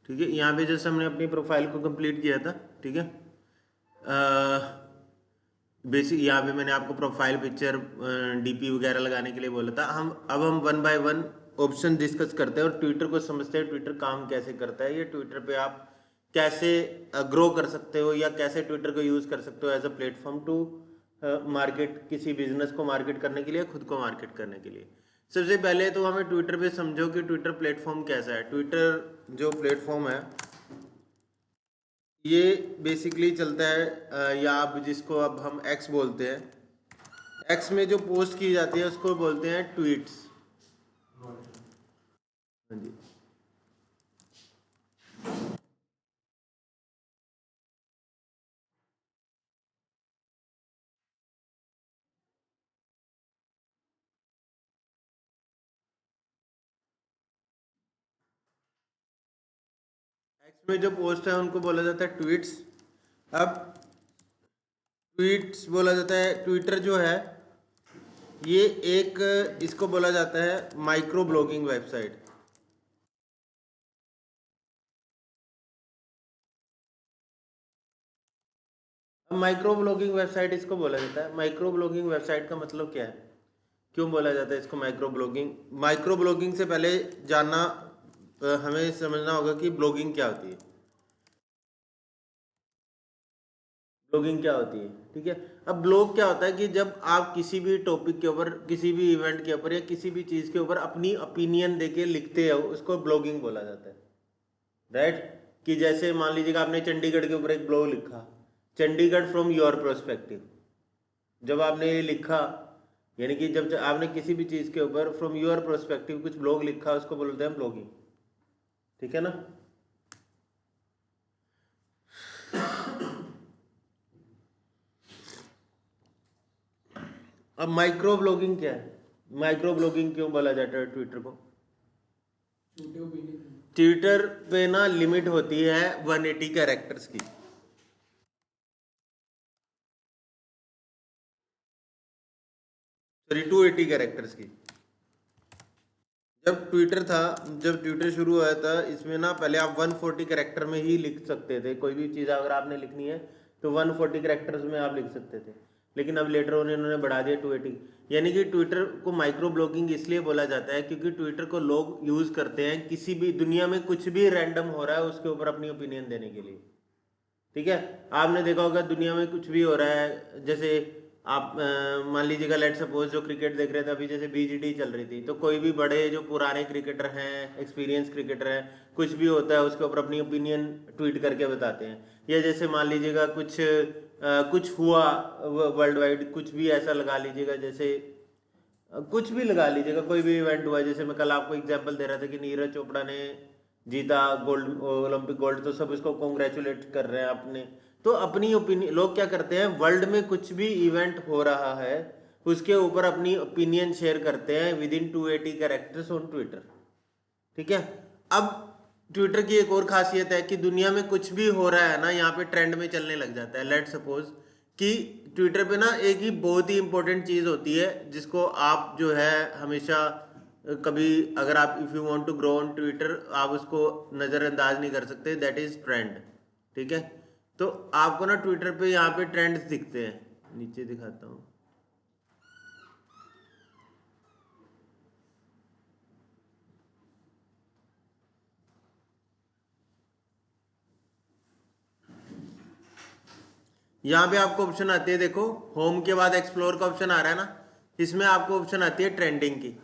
ठीक है, यहाँ पे जैसे हमने अपनी प्रोफाइल को कंप्लीट किया था, ठीक है। बेसिक यहाँ पे मैंने आपको प्रोफाइल पिक्चर डीपी वगैरह लगाने के लिए बोला था। हम one by one option discuss करते हैं और ट्विटर को समझते हैं, ट्विटर काम कैसे करता है, ये ट्विटर पे आप कैसे ग्रो कर सकते हो या कैसे ट्विटर को यूज़ कर सकते हो as a platform to market, किसी बिजनेस को मार्केट करने के लिए, खुद को मार्केट करने के लिए। सबसे पहले तो हमें ट्विटर पे समझो कि ट्विटर प्लेटफॉर्म कैसा है। ट्विटर जो प्लेटफॉर्म है ये बेसिकली चलता है या आप जिसको अब हम एक्स बोलते हैं, एक्स में जो पोस्ट की जाती है उसको बोलते हैं ट्वीट्स। हाँ जी। एक्स में जो पोस्ट है उनको बोला जाता है ट्वीट्स। अब ट्वीट्स बोला जाता है, ट्विटर जो है ये एक, इसको बोला जाता है माइक्रो ब्लॉगिंग वेबसाइट। अब माइक्रो ब्लॉगिंग वेबसाइट इसको बोला जाता है। माइक्रो ब्लॉगिंग वेबसाइट का मतलब क्या है, क्यों बोला जाता है इसको माइक्रो ब्लॉगिंग? माइक्रो ब्लॉगिंग से पहले जानना हमें समझना होगा कि ब्लॉगिंग क्या होती है। ब्लॉगिंग क्या होती है, ठीक है। अब ब्लॉग क्या होता है कि जब आप किसी भी टॉपिक के ऊपर, किसी भी इवेंट के ऊपर या किसी भी चीज़ के ऊपर अपनी ओपिनियन देके लिखते हो, उसको ब्लॉगिंग बोला जाता है, राइट। कि जैसे मान लीजिएगा आपने चंडीगढ़ के ऊपर एक ब्लॉग लिखा, चंडीगढ़ फ्रॉम योर प्रोस्पेक्टिव। जब आपने ये लिखा, यानी कि जब आपने किसी भी चीज़ के ऊपर फ्रॉम योर प्रोस्पेक्टिव कुछ ब्लॉग लिखा, उसको बोलते हैं ब्लॉगिंग, ठीक है ना। अब माइक्रो ब्लॉगिंग क्या है, माइक्रो ब्लॉगिंग क्यों बोला जाता है ट्विटर को? ट्विटर पे ना लिमिट होती है 180 कैरेक्टर्स की। सॉरी, 280 कैरेक्टर्स की। जब ट्विटर था, जब ट्विटर शुरू हुआ था, इसमें ना पहले आप 140 कैरेक्टर में ही लिख सकते थे। कोई भी चीज़ अगर आपने लिखनी है तो 140 कैरेक्टर्स में आप लिख सकते थे, लेकिन अब लेटर ऑन इन्होंने बढ़ा दिया 280। यानी कि ट्विटर को माइक्रो ब्लॉगिंग इसलिए बोला जाता है क्योंकि ट्विटर को लोग यूज़ करते हैं किसी भी दुनिया में कुछ भी रैंडम हो रहा है उसके ऊपर अपनी ओपिनियन देने के लिए, ठीक है। आपने देखा होगा दुनिया में कुछ भी हो रहा है, जैसे आप मान लीजिएगा, लेट सपोज जो क्रिकेट देख रहे थे अभी, जैसे बीजीडी चल रही थी, तो कोई भी बड़े जो पुराने क्रिकेटर हैं, एक्सपीरियंस क्रिकेटर हैं, कुछ भी होता है उसके ऊपर अपनी ओपिनियन ट्वीट करके बताते हैं। या जैसे मान लीजिएगा कुछ हुआ वर्ल्ड वाइड, कुछ भी ऐसा लगा लीजिएगा, जैसे कुछ भी लगा लीजिएगा, कोई भी इवेंट हुआ, जैसे मैं कल आपको एग्जांपल दे रहा था कि नीरज चोपड़ा ने जीता गोल्ड, ओलंपिक गोल्ड, तो सब इसको कॉन्ग्रेचुलेट कर रहे हैं अपने। तो अपनी ओपिनियन लोग क्या करते हैं, वर्ल्ड में कुछ भी इवेंट हो रहा है उसके ऊपर अपनी ओपिनियन शेयर करते हैं with in 280 characters on Twitter, ठीक है। अब ट्विटर की एक और खासियत है कि दुनिया में कुछ भी हो रहा है ना, यहाँ पे ट्रेंड में चलने लग जाता है। लेट सपोज कि ट्विटर पे ना एक ही बहुत ही इंपॉर्टेंट चीज़ होती है जिसको आप जो है हमेशा कभी, अगर आप if you want to grow on Twitter, आप उसको नज़रअंदाज नहीं कर सकते, दैट इज़ ट्रेंड, ठीक है। तो आपको ना ट्विटर पे यहाँ पे ट्रेंड्स दिखते हैं, नीचे दिखाता हूँ। यहाँ पे आपको ऑप्शन आती है, देखो होम के बाद एक्सप्लोर का ऑप्शन आ रहा है ना, इसमें आपको ऑप्शन आती है ट्रेंडिंग की।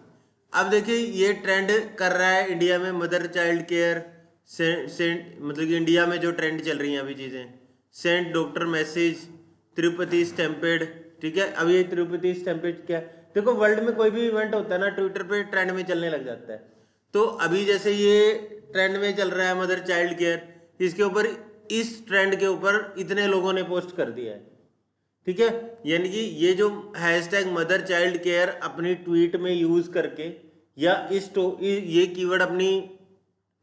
अब देखिए ये ट्रेंड कर रहा है इंडिया में मदर चाइल्ड केयर, सेंट मतलब कि इंडिया में जो ट्रेंड चल रही हैं अभी चीज़ें, sent doctor message, Tirupati stampede, ठीक है। अब ये तिरुपति स्टैम्पेड क्या है, देखो वर्ल्ड में कोई भी इवेंट होता है ना ट्विटर पे ट्रेंड में चलने लग जाता है। तो अभी जैसे ये ट्रेंड में चल रहा है मदर चाइल्ड केयर, इसके ऊपर, इस ट्रेंड के ऊपर इतने लोगों ने पोस्ट कर दिया है, ठीक है। यानी कि ये जो हैशटैग मदर चाइल्ड केयर अपनी ट्वीट में यूज करके या ये कीवर्ड अपनी,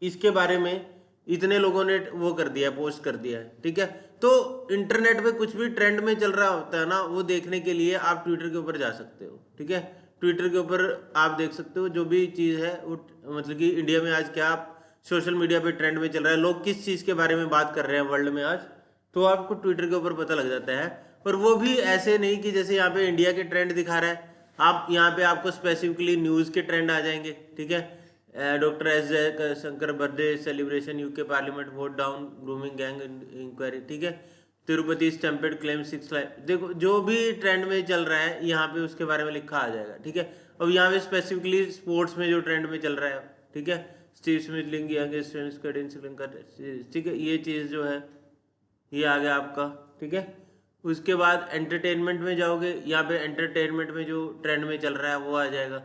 इसके बारे में इतने लोगों ने वो कर दिया, पोस्ट कर दिया है, ठीक है। तो इंटरनेट पे कुछ भी ट्रेंड में चल रहा होता है ना, वो देखने के लिए आप ट्विटर के ऊपर जा सकते हो, ठीक है। ट्विटर के ऊपर आप देख सकते हो जो भी चीज़ है वो, मतलब कि इंडिया में आज क्या सोशल मीडिया पे ट्रेंड में चल रहा है, लोग किस चीज़ के बारे में बात कर रहे हैं वर्ल्ड में आज, तो आपको ट्विटर के ऊपर पता लग जाता है। और वो भी ऐसे नहीं कि जैसे यहाँ पे इंडिया के ट्रेंड दिखा रहा है, आप यहाँ पे आपको स्पेसिफिकली न्यूज़ के ट्रेंड आ जाएंगे, ठीक है। Doctor S Jaishankar birthday celebration, UK parliament vote down grooming gang inquiry, ठीक है। तिरुपति स्टैम्पेड क्लेम 6 लाख, देखो जो भी ट्रेंड में चल रहा है यहाँ पे उसके बारे में लिखा आ जाएगा, ठीक है। अब यहाँ पे स्पेसिफिकली स्पोर्ट्स में जो ट्रेंड में चल रहा है, ठीक है, स्टीव स्मिथ लिंग श्रीलंका, ठीक है, ये चीज़ जो है ये आ गया आपका, ठीक है। उसके बाद एंटरटेनमेंट में जाओगे, यहाँ पे एंटरटेनमेंट में जो ट्रेंड में चल रहा है वो आ जाएगा।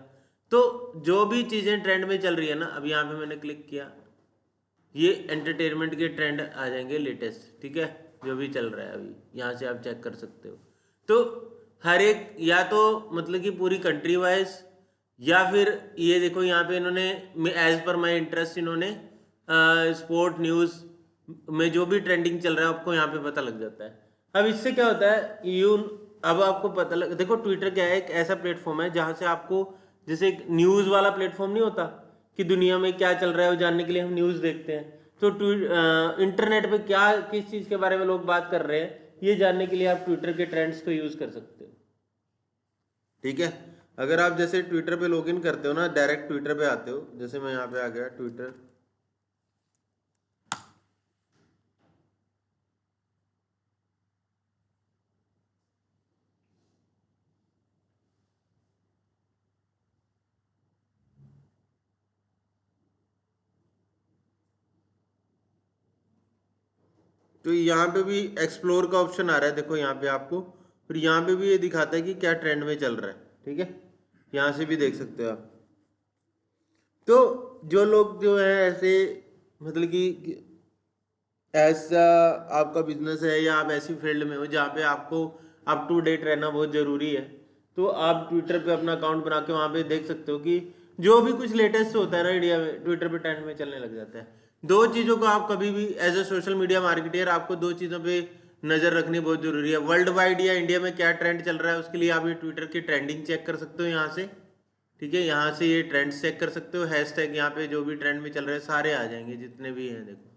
तो जो भी चीज़ें ट्रेंड में चल रही है ना, अब यहाँ पे मैंने क्लिक किया, ये एंटरटेनमेंट के ट्रेंड आ जाएंगे लेटेस्ट, ठीक है, जो भी चल रहा है अभी यहाँ से आप चेक कर सकते हो। तो हर एक या तो मतलब कि पूरी कंट्री वाइज, या फिर ये देखो यहाँ पे इन्होंने एज पर माई इंटरेस्ट इन्होंने स्पोर्ट न्यूज़ में जो भी ट्रेंडिंग चल रहा है आपको यहाँ पे पता लग जाता है। अब इससे क्या होता है अब आपको पता लग, देखो ट्विटर क्या है, एक ऐसा प्लेटफॉर्म है जहाँ से आपको, जैसे एक न्यूज़ वाला प्लेटफॉर्म नहीं होता कि दुनिया में क्या चल रहा है वो जानने के लिए हम न्यूज़ देखते हैं, तो इंटरनेट पे क्या किस चीज़ के बारे में लोग बात कर रहे हैं ये जानने के लिए आप ट्विटर के ट्रेंड्स को यूज़ कर सकते हो, ठीक है। अगर आप जैसे ट्विटर पे लॉगिन करते हो ना, डायरेक्ट ट्विटर पे आते हो, जैसे मैं यहाँ पे आ गया ट्विटर, तो यहाँ पे भी एक्सप्लोर का ऑप्शन आ रहा है, देखो यहाँ पे आपको, फिर यहाँ पे भी ये दिखाता है कि क्या ट्रेंड में चल रहा है, ठीक है, यहाँ से भी देख सकते हो आप। तो जो लोग जो है ऐसे मतलब कि ऐसा आपका बिजनेस है या आप ऐसी फील्ड में हो जहाँ पे आपको अप टू डेट रहना बहुत ज़रूरी है, तो आप ट्विटर पे अपना अकाउंट बना के वहाँ पे देख सकते हो कि जो भी कुछ लेटेस्ट होता है ना इंडिया में, ट्विटर पे ट्रेंड में चलने लग जाता है। दो चीज़ों को आप कभी भी as a social media marketer आपको दो चीज़ों पे नज़र रखनी बहुत ज़रूरी है। वर्ल्ड वाइड या इंडिया में क्या ट्रेंड चल रहा है उसके लिए आप ये ट्विटर की ट्रेंडिंग चेक कर सकते हो यहाँ से, ठीक है। यहाँ से ये ट्रेंड चेक कर सकते हो, हैशटैग यहाँ पे जो भी ट्रेंड में चल रहे हैं सारे आ जाएंगे जितने भी हैं, देखो,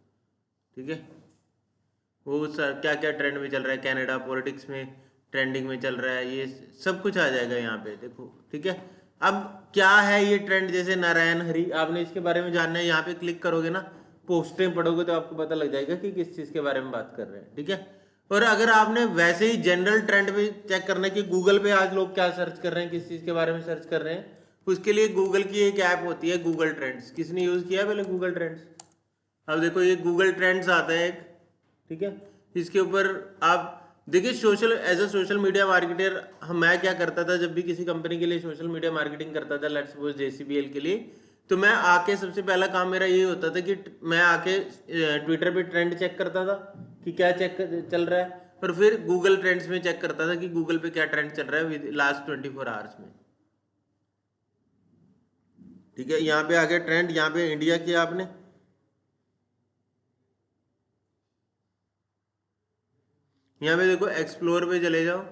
ठीक है। वो सर क्या क्या ट्रेंड में चल रहा है, कनाडा पॉलिटिक्स में ट्रेंडिंग में चल रहा है, ये सब कुछ आ जाएगा यहाँ पे, देखो, ठीक है। अब क्या है ये ट्रेंड, जैसे नारायण हरि, आपने इसके बारे में जानना है, यहाँ पे क्लिक करोगे ना, पोस्टें पढ़ोगे तो आपको पता लग जाएगा कि किस चीज़ के बारे में बात कर रहे हैं, ठीक है। और अगर आपने वैसे ही जनरल ट्रेंड में चेक करना है कि गूगल पे आज लोग क्या सर्च कर रहे हैं, किस चीज़ के बारे में सर्च कर रहे हैं, उसके लिए गूगल की एक ऐप होती है गूगल ट्रेंड्स। किसने यूज़ किया है पहले गूगल ट्रेंड्स? अब देखो ये गूगल ट्रेंड्स आता है एक, ठीक है। इसके ऊपर आप देखिए social as a social media marketer, हम मैं क्या करता था जब भी किसी कंपनी के लिए सोशल मीडिया मार्केटिंग करता था, लेट्स सपोज JCBL के लिए, तो मैं आके सबसे पहला काम मेरा ये होता था कि मैं आके ट्विटर पे ट्रेंड चेक करता था कि क्या चल रहा है, और फिर गूगल ट्रेंड्स में चेक करता था कि गूगल पे क्या ट्रेंड चल रहा है विद लास्ट 24 आवर्स में, ठीक है। यहाँ पे आ गया ट्रेंड, यहाँ पे इंडिया किया आपने, यहाँ पे देखो एक्सप्लोर पे चले जाओ,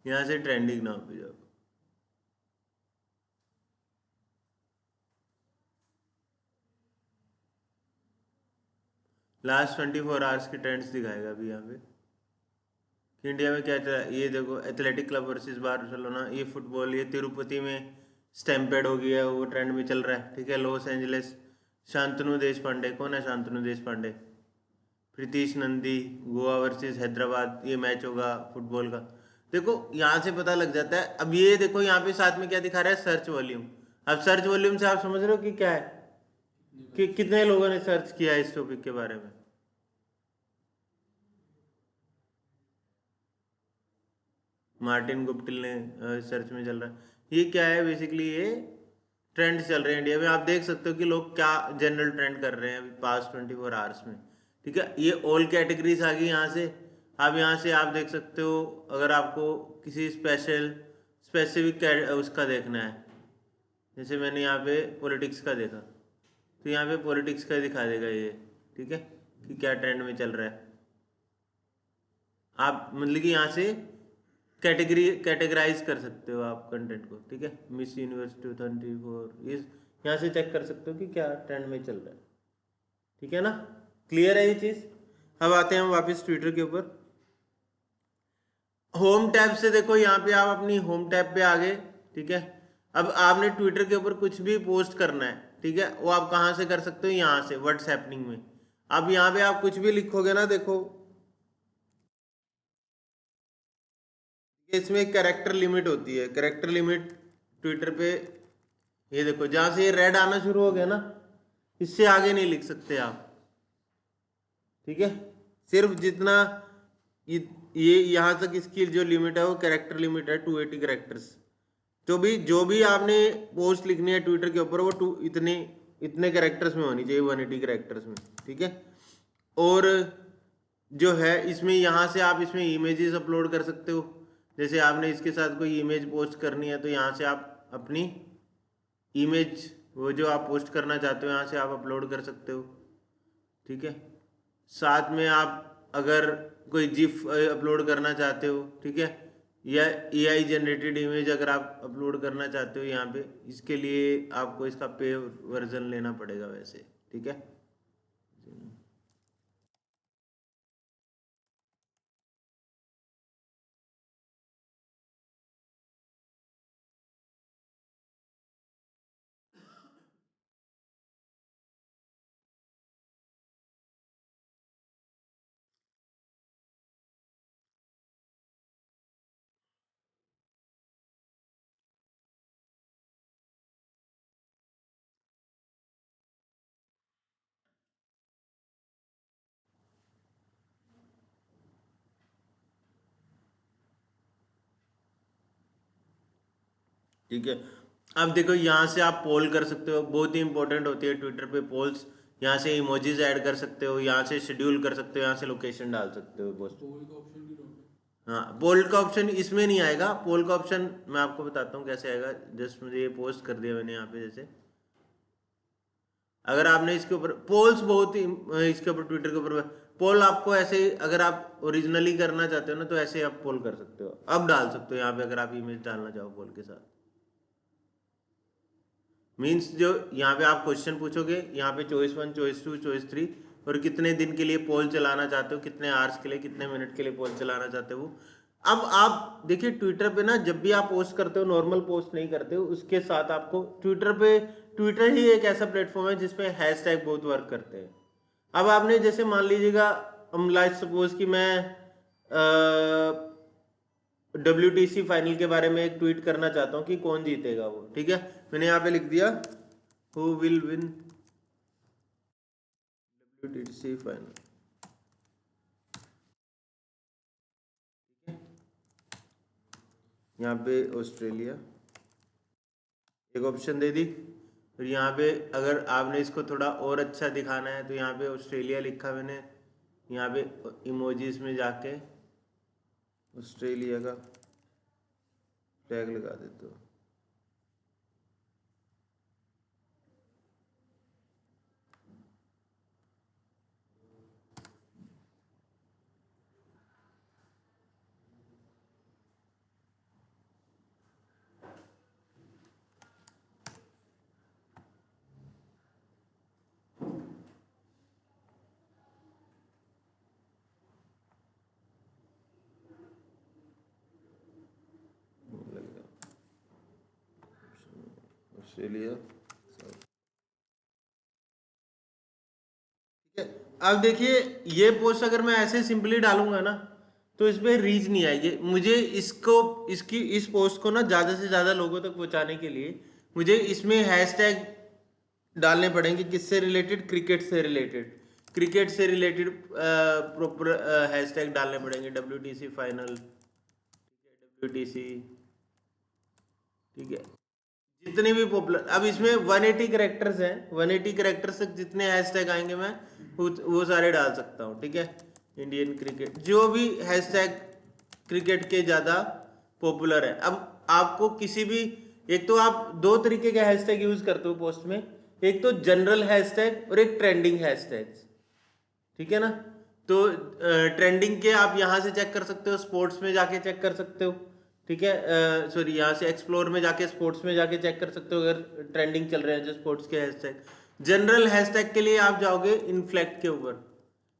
यहाँ से ट्रेंडिंग नाम पे जाओ, लास्ट 24 आवर्स के ट्रेंड्स दिखाएगा अभी यहाँ पे कि इंडिया में क्या चल रहा है। ये देखो एथलेटिक क्लब वर्सेस बार्सिलोना, ये फुटबॉल, ये तिरुपति में स्टैम्पेड हो गया वो ट्रेंड में चल रहा है, ठीक है। लॉस एंजलिस, शांतनु देश पांडे, कौन है शांतनु देश पांडे? प्रीतीश नंदी, गोवा वर्सेस हैदराबाद, ये मैच होगा फुटबॉल का, देखो यहाँ से पता लग जाता है। अब ये देखो यहाँ पे साथ में क्या दिखा रहा है, सर्च वॉल्यूम। अब सर्च वॉल्यूम से आप समझ रहे हो कि क्या है, कि कितने लोगों ने सर्च किया है इस टॉपिक के बारे में। मार्टिन गुप्टिल ने सर्च में चल रहा है। ये क्या है बेसिकली, ये ट्रेंड चल रहे हैं इंडिया में, आप देख सकते हो कि लोग क्या जनरल ट्रेंड कर रहे हैं पास्ट 24 आवर्स में, ठीक है। ये ऑल कैटेगरीज आ गई यहाँ से, आप यहाँ से आप देख सकते हो अगर आपको किसी स्पेसिफिक उसका देखना है, जैसे मैंने यहाँ पे पॉलिटिक्स का देखा, तो यहाँ पे पॉलिटिक्स का दिखा देगा ये, ठीक है, कि क्या ट्रेंड में चल रहा है। आप मतलब कि यहाँ से कैटेगराइज कर सकते हो आप कंटेंट को, ठीक है। मिस यूनिवर्स 2024 इस यहाँ से चेक कर सकते हो कि क्या ट्रेंड में चल रहा है, ठीक है ना। क्लियर है ये चीज। अब आते हैं हम वापस ट्विटर के ऊपर। होम टैब से देखो, यहाँ पे आप अपनी होम टैब पे आ गए, ठीक है। अब आपने ट्विटर के ऊपर कुछ भी पोस्ट करना है, ठीक है, वो आप कहाँ से कर सकते हो, यहाँ से व्हाट्स हैपनिंग में। अब यहाँ पे आप कुछ भी लिखोगे ना, देखो इसमें एक कैरेक्टर लिमिट होती है, कैरेक्टर लिमिट ट्विटर पे, ये देखो जहां से ये रेड आना शुरू हो गया ना, इससे आगे नहीं लिख सकते आप, ठीक है। सिर्फ जितना ये यहां तक इसकी जो लिमिट है वो कैरेक्टर लिमिट है 280 कैरेक्टर्स। तो भी जो भी आपने पोस्ट लिखनी है ट्विटर के ऊपर वो इतने इतने कैरेक्टर्स में होनी चाहिए, 180 कैरेक्टर्स में, ठीक है। और जो है इसमें यहाँ से आप इसमें इमेजेस अपलोड कर सकते हो। जैसे आपने इसके साथ कोई इमेज पोस्ट करनी है तो यहाँ से आप अपनी इमेज वो जो आप पोस्ट करना चाहते हो यहाँ से आप अपलोड कर सकते हो, ठीक है। साथ में आप अगर कोई जिफ अपलोड करना चाहते हो, ठीक है, या एआई जनरेटेड इमेज अगर आप अपलोड करना चाहते हो यहाँ पे, इसके लिए आपको इसका पे वर्जन लेना पड़ेगा वैसे, ठीक है। ठीक है। अब देखो यहाँ से आप पोल कर सकते हो, बहुत ही इंपॉर्टेंट होती है ट्विटर पे पोल्स। यहाँ से इमोजीज ऐड कर सकते हो, यहाँ से शेड्यूल कर सकते हो, यहाँ से लोकेशन डाल सकते हो पोस्ट। हाँ, पोल का ऑप्शन इसमें नहीं आएगा। पोल का ऑप्शन मैं आपको बताता हूँ कैसे आएगा। जस्ट मुझे ये पोस्ट कर दिया मैंने यहाँ पे, जैसे अगर आपने इसके ऊपर पोल्स बहुत ही इसके ऊपर ट्विटर के ऊपर पोल आपको ऐसे अगर आप ओरिजिनली करना चाहते हो ना तो ऐसे आप पोल कर सकते हो, अब डाल सकते हो यहाँ पे अगर आप इमेज डालना चाहो पोल के साथ। मीन्स जो यहाँ पे आप क्वेश्चन पूछोगे, यहाँ पे चॉइस 1 चॉइस 2 चॉइस 3 और कितने दिन के लिए पोल चलाना चाहते हो, कितने आवर्स के लिए, कितने मिनट के लिए पोल चलाना चाहते हो। अब आप देखिए ट्विटर पे ना जब भी आप पोस्ट करते हो, नॉर्मल पोस्ट नहीं करते हो, उसके साथ आपको ट्विटर ही एक ऐसा प्लेटफॉर्म है जिसपे हैशटैग बहुत वर्क करते हैं। अब आपने जैसे मान लीजिएगा लाइक सपोज कि मैं WTC फाइनल के बारे में एक ट्वीट करना चाहता हूँ कि कौन जीतेगा वो, ठीक है। मैंने यहाँ पे लिख दिया who will win WTC final, यहाँ पे ऑस्ट्रेलिया एक ऑप्शन दे दी। फिर यहाँ पे अगर आपने इसको थोड़ा और अच्छा दिखाना है तो यहाँ पे ऑस्ट्रेलिया लिखा मैंने, यहाँ पे इमोजीज में जाके ऑस्ट्रेलिया का टैग लगा देते हो। ऑस्ट्रेलिया, ठीक है। अब देखिए ये पोस्ट अगर मैं ऐसे सिंपली डालूंगा ना तो इसमें रीच नहीं आएगी। मुझे इस पोस्ट को ना ज़्यादा से ज़्यादा लोगों तक पहुंचाने के लिए मुझे इसमें हैशटैग डालने पड़ेंगे। किससे रिलेटेड? क्रिकेट से रिलेटेड प्रॉपर हैशटैग डालने पड़ेंगे। WTC फाइनल, WTC, ठीक है। जितने भी पॉपुलर, अब इसमें 180 कैरेक्टर्स हैं, 180 कैरेक्टर्स तक जितने हैशटैग आएंगे मैं वो सारे डाल सकता हूँ, ठीक है। इंडियन क्रिकेट, जो भी हैशटैग क्रिकेट के ज़्यादा पॉपुलर है। अब आपको किसी भी, एक तो आप दो तरीके के हैशटैग यूज करते हो पोस्ट में, एक तो जनरल हैशटैग और एक ट्रेंडिंग हैशटैग, ठीक है ना। तो ट्रेंडिंग के आप यहाँ से चेक कर सकते हो, स्पोर्ट्स में जाके चेक कर सकते हो, ठीक है। सॉरी, यहाँ से एक्सप्लोर में जाके स्पोर्ट्स में जाके चेक कर सकते हो अगर ट्रेंडिंग चल रहे हैं जो स्पोर्ट्स के हैशटैग। जनरल हैशटैग के लिए आप जाओगे इनफ्लेक्ट के ऊपर,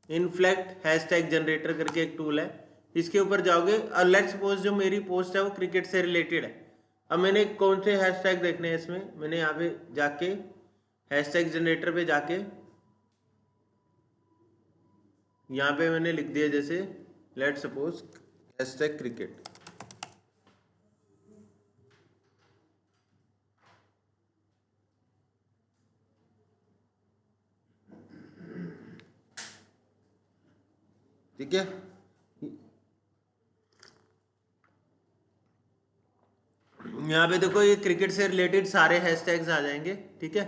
इनफ्लेक्ट हैशटैग जनरेटर करके एक टूल है, इसके ऊपर जाओगे और लेट्स सपोज जो मेरी पोस्ट है वो क्रिकेट से रिलेटेड है। अब मैंने कौन से हैशटैग देखने हैं इसमें, मैंने यहाँ पे जाके हैशटैग जनरेटर पे जाके यहाँ पे मैंने लिख दिया जैसे लेट्स सपोज हैशटैग क्रिकेट, ठीक है। यहाँ पे देखो ये क्रिकेट से रिलेटेड सारे हैशटैग्स आ जाएंगे, ठीक है।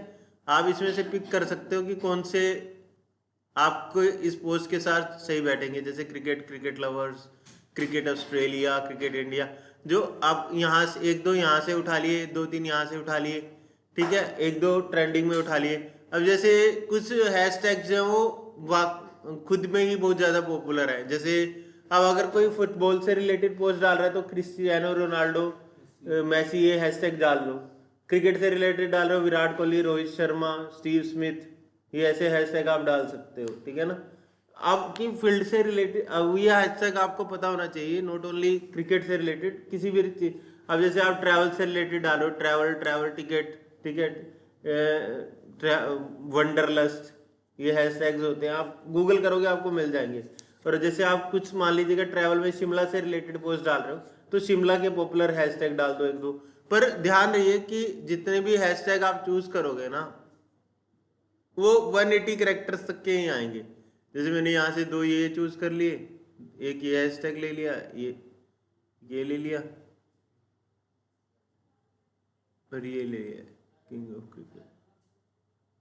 आप इसमें से पिक कर सकते हो कि कौन से आपको इस पोस्ट के साथ सही बैठेंगे, जैसे cricket, cricket lovers, cricket Australia, cricket India. जो आप यहाँ से एक दो यहाँ से उठा लिए, दो तीन यहाँ से उठा लिए, ठीक है, एक दो ट्रेंडिंग में उठा लिए। अब जैसे कुछ हैशटैग्स हैं वो खुद में ही बहुत ज़्यादा पॉपुलर है, जैसे अब अगर कोई फुटबॉल से रिलेटेड पोस्ट डाल रहा है तो क्रिस्टियानो रोनाल्डो, मैसी, ये हैशटैग डाल लो। क्रिकेट से रिलेटेड डाल रहे हो विराट कोहली, रोहित शर्मा, स्टीव स्मिथ, ये ऐसे हैशटैग आप डाल सकते हो, ठीक है ना। आपकी फील्ड से रिलेटेड अब ये हैशटैग आपको पता होना चाहिए, नॉट ओनली क्रिकेट से रिलेटेड किसी भी चीज। अब जैसे आप ट्रैवल से रिलेटेड डालो, travel, travel ticket, ticket, wanderlust, ये हैशटैग्स होते हैं, आप गूगल करोगे आपको मिल जाएंगे। और जैसे आप कुछ मान लीजिएगा ट्रैवल में शिमला से रिलेटेड पोस्ट डाल रहे हो तो शिमला के पॉपुलर हैशटैग डाल दो एक दो। पर ध्यान रहिए कि जितने भी हैशटैग आप चूज करोगे ना वो 180 कैरेक्टर्स तक के ही आएंगे। जैसे मैंने यहाँ से दो ये चूज कर लिए, एक ये हैशटैग ले लिया, ये ले लिया और ये ले लिया किंग ऑफ क्रिकेट,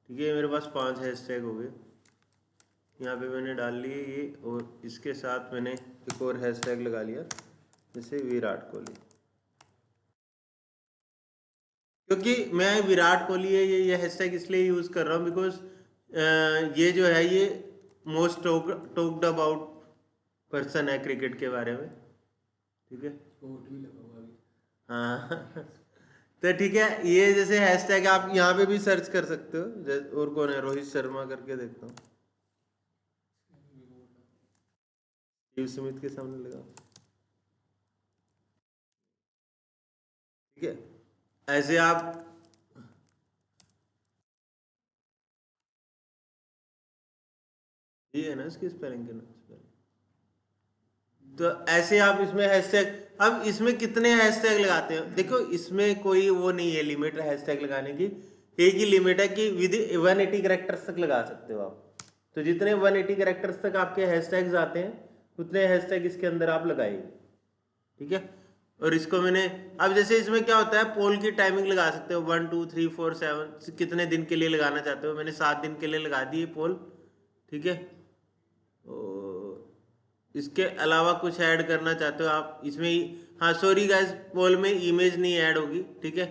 ठीक है। मेरे पास 5 हैशटैग हो गए, यहाँ पे मैंने डाल लिए ये, और इसके साथ मैंने एक और हैशटैग लगा लिया जैसे विराट कोहली, क्योंकि मैं विराट कोहली है ये हैशटैग इसलिए यूज कर रहा हूँ बिकॉज ये जो है ये मोस्ट टॉक्ड अबाउट पर्सन है क्रिकेट के बारे में, ठीक है। हाँ तो ठीक है, ये जैसे हैशटैग आप यहाँ पे भी सर्च कर सकते हो। और कौन है, रोहित शर्मा करके देखता हूँ, स्टीव स्मिथ के सामने लगा, ठीक है। ऐसे आप ये है ना इसकी स्पेलिंग के नाम, तो ऐसे आप इसमें हैशटैग, अब इसमें कितने हैशटैग लगाते हो देखो, इसमें कोई वो नहीं है लिमिट हैशटैग लगाने की, एक ही लिमिट है कि विद 180 कैरेक्टर्स तक लगा सकते हो आप। तो जितने 180 कैरेक्टर्स तक आपके हैशटैग्स आते हैं उतने हैशटैग इसके अंदर आप लगाइए, ठीक है। और इसको मैंने, अब जैसे इसमें क्या होता है पोल की टाइमिंग लगा सकते हो, 1 2 3 4 7 कितने दिन के लिए लगाना चाहते हो, मैंने 7 दिन के लिए लगा दी पोल, ठीक है। इसके अलावा कुछ ऐड करना चाहते हो आप इसमें ही, हाँ सॉरी गाइस, पोल में इमेज नहीं ऐड होगी, ठीक है।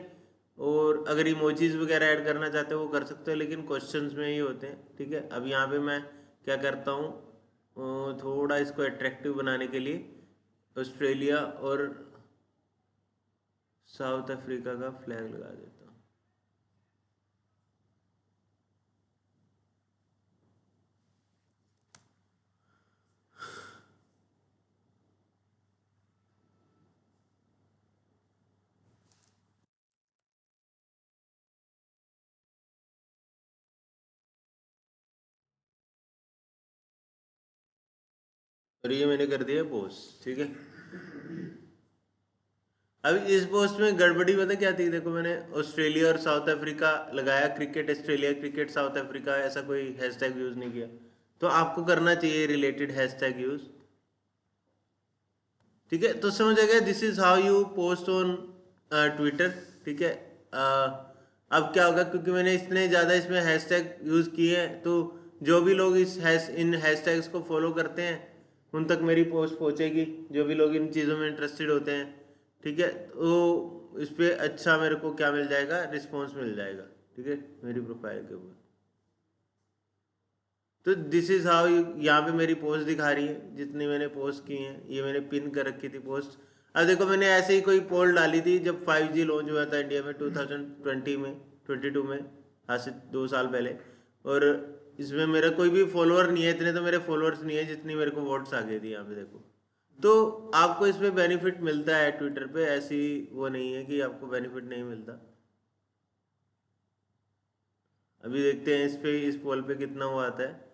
और अगर इमोजीज वगैरह ऐड करना चाहते हो वो कर सकते हो, लेकिन क्वेश्चंस में ही होते हैं, ठीक है। अब यहाँ पे मैं क्या करता हूँ, थोड़ा इसको अट्रैक्टिव बनाने के लिए ऑस्ट्रेलिया और साउथ अफ्रीका का फ्लैग लगा देता हूँ। और ये मैंने कर दिया पोस्ट, ठीक है। अब इस पोस्ट में गड़बड़ी पता क्या थी, देखो मैंने ऑस्ट्रेलिया और साउथ अफ्रीका लगाया, cricket Australia, cricket south Africa, ऐसा कोई हैशटैग यूज नहीं किया। तो आपको करना चाहिए रिलेटेड हैशटैग यूज, ठीक है। तो समझ आ गया, this is how you post on Twitter, ठीक है। अब क्या होगा, क्योंकि मैंने इतने ज़्यादा इसमें हैशटैग यूज़ किए हैं तो जो भी लोग इन हैशटैग्स को फॉलो करते हैं उन तक मेरी पोस्ट पहुंचेगी, जो भी लोग इन चीज़ों में इंटरेस्टेड होते हैं, ठीक है। तो इस पर अच्छा मेरे को क्या मिल जाएगा, रिस्पॉन्स मिल जाएगा, ठीक है। ठीक है, मेरी प्रोफाइल के ऊपर। तो दिस इज हाउ, यहाँ पे मेरी पोस्ट दिखा रही है जितनी मैंने पोस्ट की हैं, ये मैंने पिन कर रखी थी पोस्ट। अब देखो मैंने ऐसे ही कोई पोल डाली थी जब 5G लॉन्च हुआ था इंडिया में 2020 में, 22 में, आज से 2 साल पहले। और इसमें मेरा कोई भी फॉलोअर नहीं है, इतने तो मेरे फॉलोअर्स नहीं है जितनी मेरे को वोट्स आ गई थी यहाँ पे देखो। तो आपको इसमें बेनिफिट मिलता है ट्विटर पे, ऐसी वो नहीं है कि आपको बेनिफिट नहीं मिलता। अभी देखते हैं इस पे, इस पोल पे कितना वो आता है।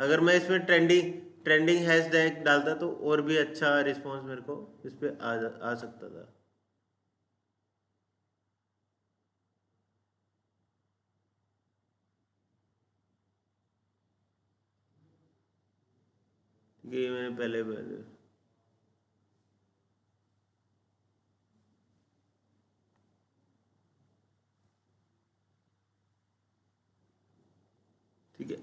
अगर मैं इसमें ट्रेंडिंग हैशटैग डालता तो और भी अच्छा रिस्पॉन्स मेरे को इस पे आ सकता था। ये मैंने पहले ठीक है,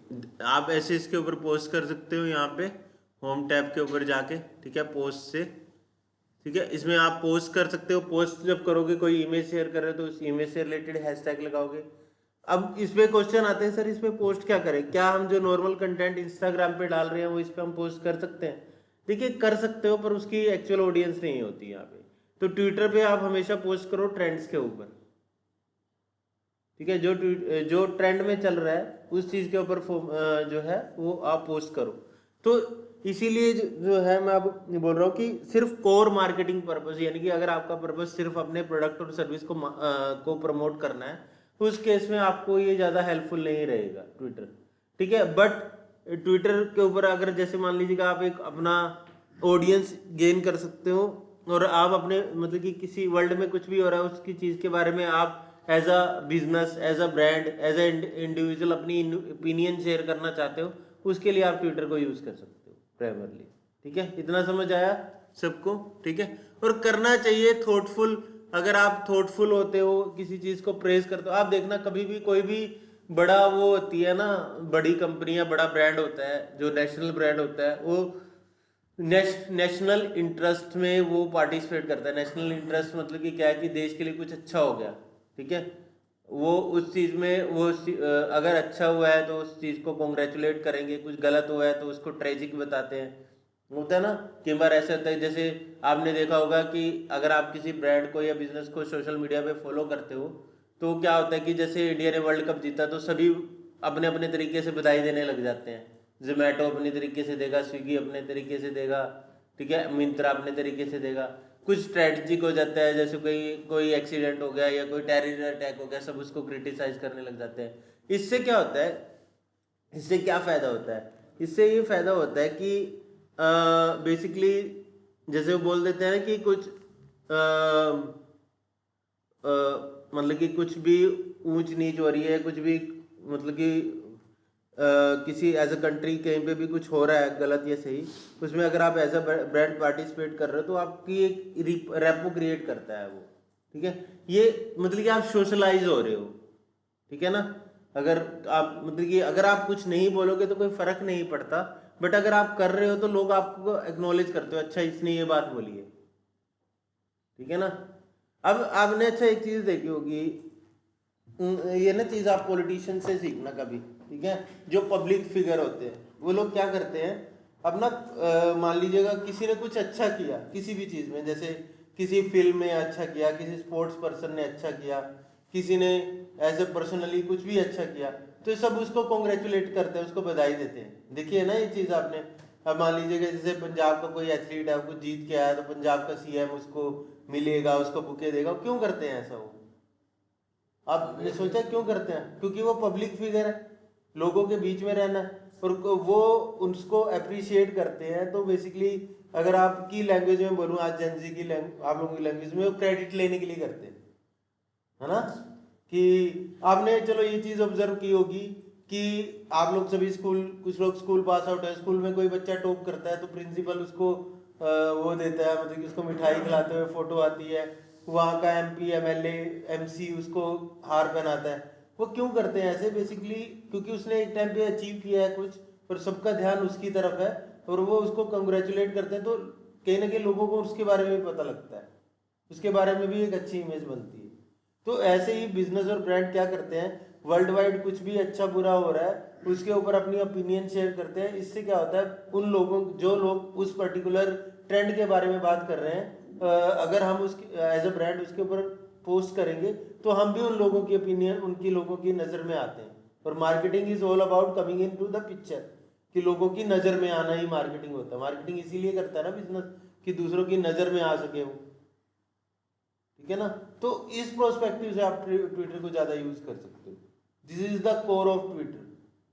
आप ऐसे इसके ऊपर पोस्ट कर सकते हो यहाँ पे होम टैब के ऊपर जाके, ठीक है, पोस्ट से। ठीक है, इसमें आप पोस्ट कर सकते हो। पोस्ट जब करोगे, कोई इमेज शेयर कर रहे हो तो उस इमेज से रिलेटेड हैशटैग लगाओगे। अब इस पे क्वेश्चन आते हैं, सर इस पे पोस्ट क्या करें? क्या हम जो नॉर्मल कंटेंट इंस्टाग्राम पे डाल रहे हैं वो इस पे हम पोस्ट कर सकते हैं? देखिए कर सकते हो, पर उसकी एक्चुअल ऑडियंस नहीं होती यहाँ पे। तो ट्विटर पे आप हमेशा पोस्ट करो ट्रेंड्स के ऊपर, ठीक है, जो ट्रेंड में चल रहा है उस चीज के ऊपर जो है वो आप पोस्ट करो। तो इसीलिए जो है मैं अब बोल रहा हूँ कि सिर्फ कोर मार्केटिंग पर्पस, यानी कि अगर आपका पर्पस सिर्फ अपने प्रोडक्ट और सर्विस को प्रमोट करना है, तो उस केस में आपको ये ज़्यादा हेल्पफुल नहीं रहेगा ट्विटर, ठीक है। बट ट्विटर के ऊपर अगर जैसे मान लीजिएगा आप एक अपना ऑडियंस गेन कर सकते हो, और आप अपने मतलब कि किसी वर्ल्ड में कुछ भी हो रहा है उसकी चीज़ के बारे में आप as a business, as a brand, as a individual अपनी ओपिनियन शेयर करना चाहते हो, उसके लिए आप ट्विटर को यूज़ कर सकते हो प्राइमरली। ठीक है, इतना समझ आया सबको? ठीक है, और करना चाहिए थॉटफुल। अगर आप थॉटफुल होते हो, किसी चीज़ को प्रेज करते हो, आप देखना कभी भी कोई भी बड़ा वो होती है ना, बड़ी कंपनियां, बड़ा ब्रांड होता है जो नेशनल ब्रांड होता है, वो नेशनल इंटरेस्ट में वो पार्टिसिपेट करता है। नेशनल इंटरेस्ट मतलब कि क्या है कि देश के लिए कुछ अच्छा हो गया, ठीक है, वो उस चीज़ में वो अगर अच्छा हुआ है तो उस चीज़ को कॉन्ग्रेचुलेट करेंगे, कुछ गलत हुआ है तो उसको ट्रेजिक बताते हैं। होता है ना, कई बार ऐसे होता है, जैसे आपने देखा होगा कि अगर आप किसी ब्रांड को या बिजनेस को सोशल मीडिया पे फॉलो करते हो तो क्या होता है कि जैसे इंडिया ने वर्ल्ड कप जीता तो सभी अपने अपने तरीके से बधाई देने लग जाते हैं। जोमेटो अपने तरीके से देगा, स्विगी अपने तरीके से देगा, ठीक है, मिंत्रा अपने तरीके से देगा। कुछ स्ट्रेटजिक हो जाता है, जैसे कोई कोई एक्सीडेंट हो गया या कोई टेरर अटैक हो गया, सब उसको क्रिटिसाइज करने लग जाते हैं। इससे क्या होता है, इससे क्या फ़ायदा होता है? इससे ये फ़ायदा होता है कि बेसिकली जैसे वो बोल देते हैं कि कुछ मतलब कि कुछ भी ऊंच नीच हो रही है, कुछ भी मतलब कि किसी एज अ कंट्री कहीं पे भी कुछ हो रहा है गलत या सही, उसमें अगर आप एज अ ब्रांड पार्टिसिपेट कर रहे हो तो आपकी एक रेपो क्रिएट करता है वो, ठीक है। ये मतलब कि आप सोशलाइज हो रहे हो, ठीक है ना। अगर आप मतलब कि अगर आप कुछ नहीं बोलोगे तो कोई फर्क नहीं पड़ता, बट अगर आप कर रहे हो तो लोग आपको एक्नॉलेज करते हो, अच्छा इसने ये बात बोली है, ठीक है ना। अब आपने अच्छा एक चीज देखी होगी, ये ना चीज आप पॉलिटिशियन से सीखना कभी, ठीक है। जो पब्लिक फिगर होते हैं वो लोग क्या करते हैं, अब ना मान लीजिएगा किसी ने कुछ अच्छा किया किसी भी चीज में, जैसे किसी फिल्म में अच्छा किया, किसी स्पोर्ट्स पर्सन ने अच्छा किया, किसी ने एज ए पर्सनली कुछ भी अच्छा किया, तो सब उसको कॉन्ग्रेचुलेट करते हैं, उसको बधाई देते हैं। देखिए ना ये चीज आपने। अब मान लीजिएगा जैसे पंजाब का कोई एथलीट है, कुछ जीत के आया, तो पंजाब का सीएम उसको मिलेगा, उसको बुके देगा। क्यों करते हैं ऐसा? वो आपने सोचा क्यों करते हैं? क्योंकि वो पब्लिक फिगर है, लोगों के बीच में रहना है, और वो उसको अप्रिशिएट करते हैं। तो बेसिकली अगर आपकी लैंग्वेज में बोलूँ, आज जेनजी की आप लोगों की लैंग्वेज में, वो क्रेडिट लेने के लिए करते हैं, है ना। कि आपने चलो ये चीज़ ऑब्जर्व की होगी कि आप लोग सभी स्कूल, कुछ लोग स्कूल पास आउट है, स्कूल में कोई बच्चा टॉप करता है तो प्रिंसिपल उसको वो देता है, मतलब कि उसको मिठाई खिलाते हुए फोटो आती है, वहाँ का एमपी एमएलए एमसी उसको हार पहनाता है। वो क्यों करते हैं ऐसे? बेसिकली क्योंकि उसने एक टाइम पे अचीव किया है कुछ, और सबका ध्यान उसकी तरफ है, और वो उसको कंग्रेचुलेट करते हैं, तो कहीं ना कहीं लोगों को उसके बारे में भी पता लगता है, उसके बारे में भी एक अच्छी इमेज बनती है। तो ऐसे ही बिजनेस और ब्रांड क्या करते हैं, वर्ल्ड वाइड कुछ भी अच्छा बुरा हो रहा है उसके ऊपर अपनी ओपिनियन शेयर करते हैं। इससे क्या होता है, उन लोगों जो लोग उस पर्टिकुलर ट्रेंड के बारे में बात कर रहे हैं, अगर हम उस एज अ ब्रांड उसके ऊपर पोस्ट करेंगे तो हम भी उन लोगों की ओपिनियन, उनकी लोगों की नज़र में आते हैं। और marketing is all about coming into the picture, कि लोगों की नज़र में आना ही मार्केटिंग होता है। मार्केटिंग इसीलिए करता है ना बिजनेस, कि दूसरों की नज़र में आ सके वो, ठीक है ना। तो इस प्रोस्पेक्टिव से आप ट्विटर को ज़्यादा यूज़ कर सकते हो। This is the core of Twitter,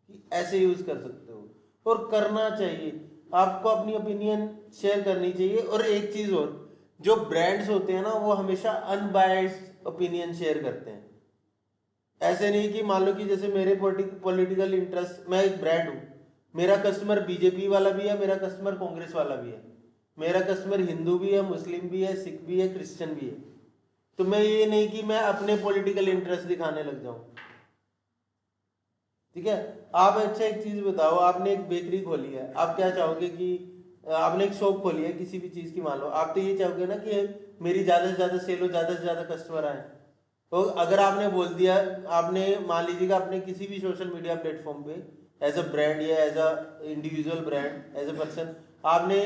कि ऐसे यूज़ कर सकते हो और करना चाहिए। आपको अपनी ओपिनियन शेयर करनी चाहिए। और एक चीज़ और, जो ब्रांड्स होते हैं ना वो हमेशा अनबायस्ड ओपिनियन शेयर करते हैं। ऐसे नहीं कि मान लो कि जैसे मेरे पॉलिटिकल इंटरेस्ट, मैं एक ब्रांड हूँ, मेरा कस्टमर बीजेपी वाला भी है, मेरा कस्टमर कांग्रेस वाला भी है, मेरा कस्टमर हिंदू भी है, मुस्लिम भी है, सिख भी है, क्रिश्चियन भी है। तो मैं ये नहीं कि मैं अपने पॉलिटिकल इंटरेस्ट दिखाने लग जाऊं, ठीक है। आप अच्छा एक चीज बताओ, आपने एक बेकरी खोली है, आप क्या चाहोगे कि आपने एक शॉप खोली है किसी भी चीज की, मान लो आप तो ये चाहोगे ना कि मेरी ज्यादा से ज्यादा सेल हो, ज्यादा से ज्यादा कस्टमर आए। तो अगर आपने बोल दिया, आपने मान लीजिएगा अपने किसी भी सोशल मीडिया प्लेटफॉर्म पे एज अ ब्रांड या as a individual brand, as a person, आपने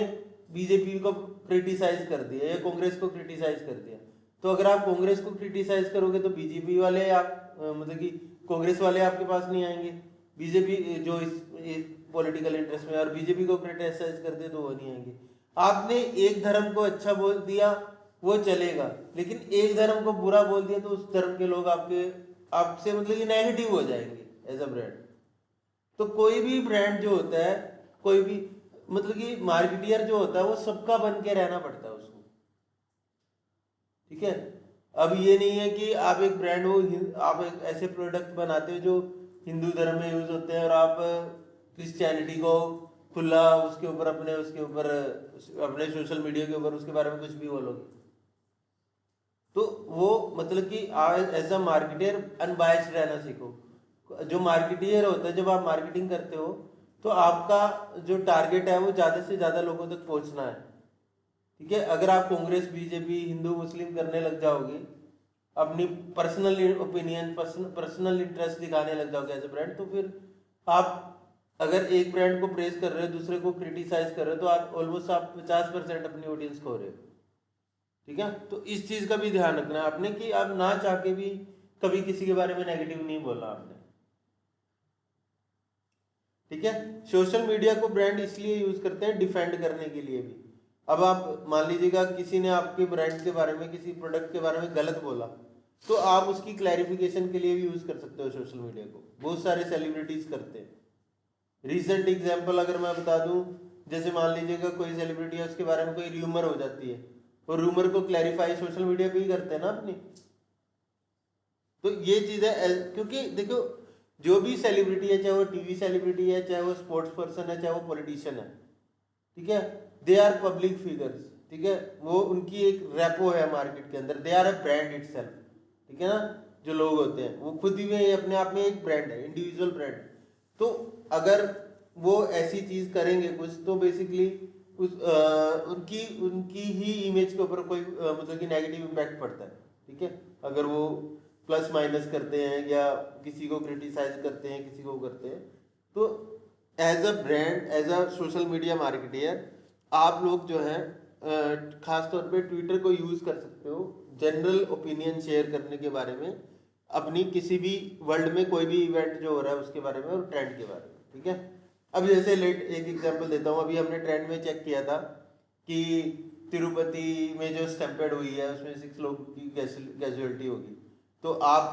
बीजेपी को क्रिटिसाइज कर दिया या कांग्रेस को क्रिटिसाइज कर दिया, तो अगर आप कांग्रेस को क्रिटिसाइज करोगे तो बीजेपी वाले आप मतलब कि कांग्रेस वाले आपके पास नहीं आएंगे, बीजेपी जो इस पॉलिटिकल इंटरेस्ट में, और बीजेपी को क्रिटिसाइज कर दे तो वो नहीं आएंगे। आपने एक धर्म को अच्छा बोल दिया वो चलेगा, लेकिन एक धर्म को बुरा बोल दिया तो उस धर्म के लोग आपके आपसे मतलब कि नेगेटिव हो जाएंगे एज अ ब्रांड। तो कोई भी ब्रांड जो होता है, कोई भी मतलब कि मार्केटियर जो होता है वो सबका बन के रहना पड़ता है उसको, ठीक है। अब ये नहीं है कि आप एक ब्रांड हो, आप एक ऐसे प्रोडक्ट बनाते हो जो हिंदू धर्म में यूज होते हैं और आप क्रिश्चियनिटी को खुला उसके ऊपर उसके ऊपर अपने सोशल मीडिया के ऊपर उसके बारे में कुछ भी बोलोगे, तो वो मतलब कि एज अ मार्केटियर अनबायस्ड रहना सीखो। जो मार्केटियर होता है, जब आप मार्केटिंग करते हो तो आपका जो टारगेट है वो ज़्यादा से ज़्यादा लोगों तक पहुंचना है, ठीक है। अगर आप कांग्रेस बीजेपी हिंदू मुस्लिम करने लग जाओगे, अपनी पर्सनल ओपिनियन पर्सनल इंटरेस्ट दिखाने लग जाओगे एज ए ब्रांड, तो फिर आप अगर एक ब्रांड को प्रेस कर रहे हो दूसरे को क्रिटिसाइज कर रहे हो तो आप ऑलमोस्ट आप 50% अपनी ऑडियंस खो रहे हो, ठीक है। तो इस चीज का भी ध्यान रखना है आपने कि आप ना चाह के भी कभी किसी के बारे में नेगेटिव नहीं बोलना आपने, ठीक है। सोशल मीडिया को ब्रांड इसलिए यूज करते हैं डिफेंड करने के लिए भी। अब आप मान लीजिएगा किसी ने आपके ब्रांड के बारे में किसी प्रोडक्ट के बारे में गलत बोला, तो आप उसकी क्लैरिफिकेशन के लिए भी यूज कर सकते हो सोशल मीडिया को। बहुत सारे सेलिब्रिटीज करते हैं। रिसेंट एग्जाम्पल अगर मैं बता दूं, जैसे मान लीजिएगा कोई सेलिब्रिटी है उसके बारे में कोई र्यूमर हो जाती है, और र्यूमर को क्लैरिफाई सोशल मीडिया पे ही करते हैं ना अपनी। तो ये चीज़ है क्योंकि देखो जो भी सेलिब्रिटी है, चाहे वो टीवी सेलिब्रिटी है, चाहे वो स्पोर्ट्स पर्सन है, चाहे वो पॉलिटिशियन है, ठीक है, दे आर पब्लिक फिगर्स, ठीक है। वो उनकी एक रेपो है मार्केट के अंदर, they are a brand itself, ठीक है ना। जो लोग होते हैं वो खुद ही में अपने आप में एक ब्रांड है, इंडिविजुअल ब्रांड। तो अगर वो ऐसी चीज करेंगे कुछ, तो बेसिकली उनकी उनकी ही इमेज के ऊपर कोई मतलब कि नेगेटिव इम्पैक्ट पड़ता है, ठीक है। अगर वो प्लस माइनस करते हैं या किसी को क्रिटिसाइज करते हैं, किसी को करते हैं, तो as a brand, as a social media marketer, आप लोग जो है खास तौर पे ट्विटर को यूज कर सकते हो जनरल ओपिनियन शेयर करने के बारे में, अपनी किसी भी वर्ल्ड में कोई भी इवेंट जो हो रहा है उसके बारे में और ट्रेंड के बारे में, ठीक है। अब जैसे लेट एक एग्जांपल देता हूँ, अभी हमने ट्रेंड में चेक किया था कि तिरुपति में जो स्टैम्पेड हुई है उसमें 6 लोगों की कैजुअलिटी होगी। तो आप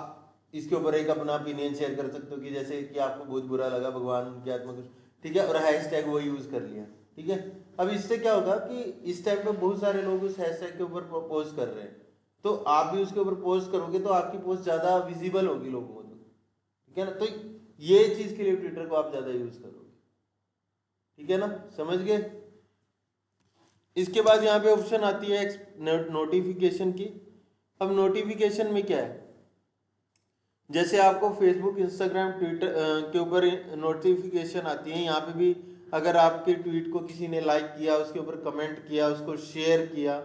इसके ऊपर एक अपना ओपिनियन शेयर कर सकते हो कि जैसे कि आपको बहुत बुरा लगा, भगवान उनकी आत्मा कुछ, ठीक है, और हैशटैग वो यूज कर लिया, ठीक है। अब इससे क्या होगा कि इस टाइम पे बहुत सारे लोग उस हैशटैग के ऊपर पोस्ट कर रहे हैं, तो आप भी उसके ऊपर पोस्ट करोगे तो आपकी पोस्ट ज्यादा विजिबल होगी लोगों को, ठीक है ना। तो ये चीज के लिए ट्विटर को आप ज्यादा यूज करोगे, ठीक है ना, समझ गए। इसके बाद यहाँ पे ऑप्शन आती है नोटिफिकेशन की। अब नोटिफिकेशन में क्या है, जैसे आपको फेसबुक इंस्टाग्राम ट्विटर के ऊपर नोटिफिकेशन आती है, यहाँ पे भी अगर आपके ट्वीट को किसी ने लाइक किया, उसके ऊपर कमेंट किया, उसको शेयर किया,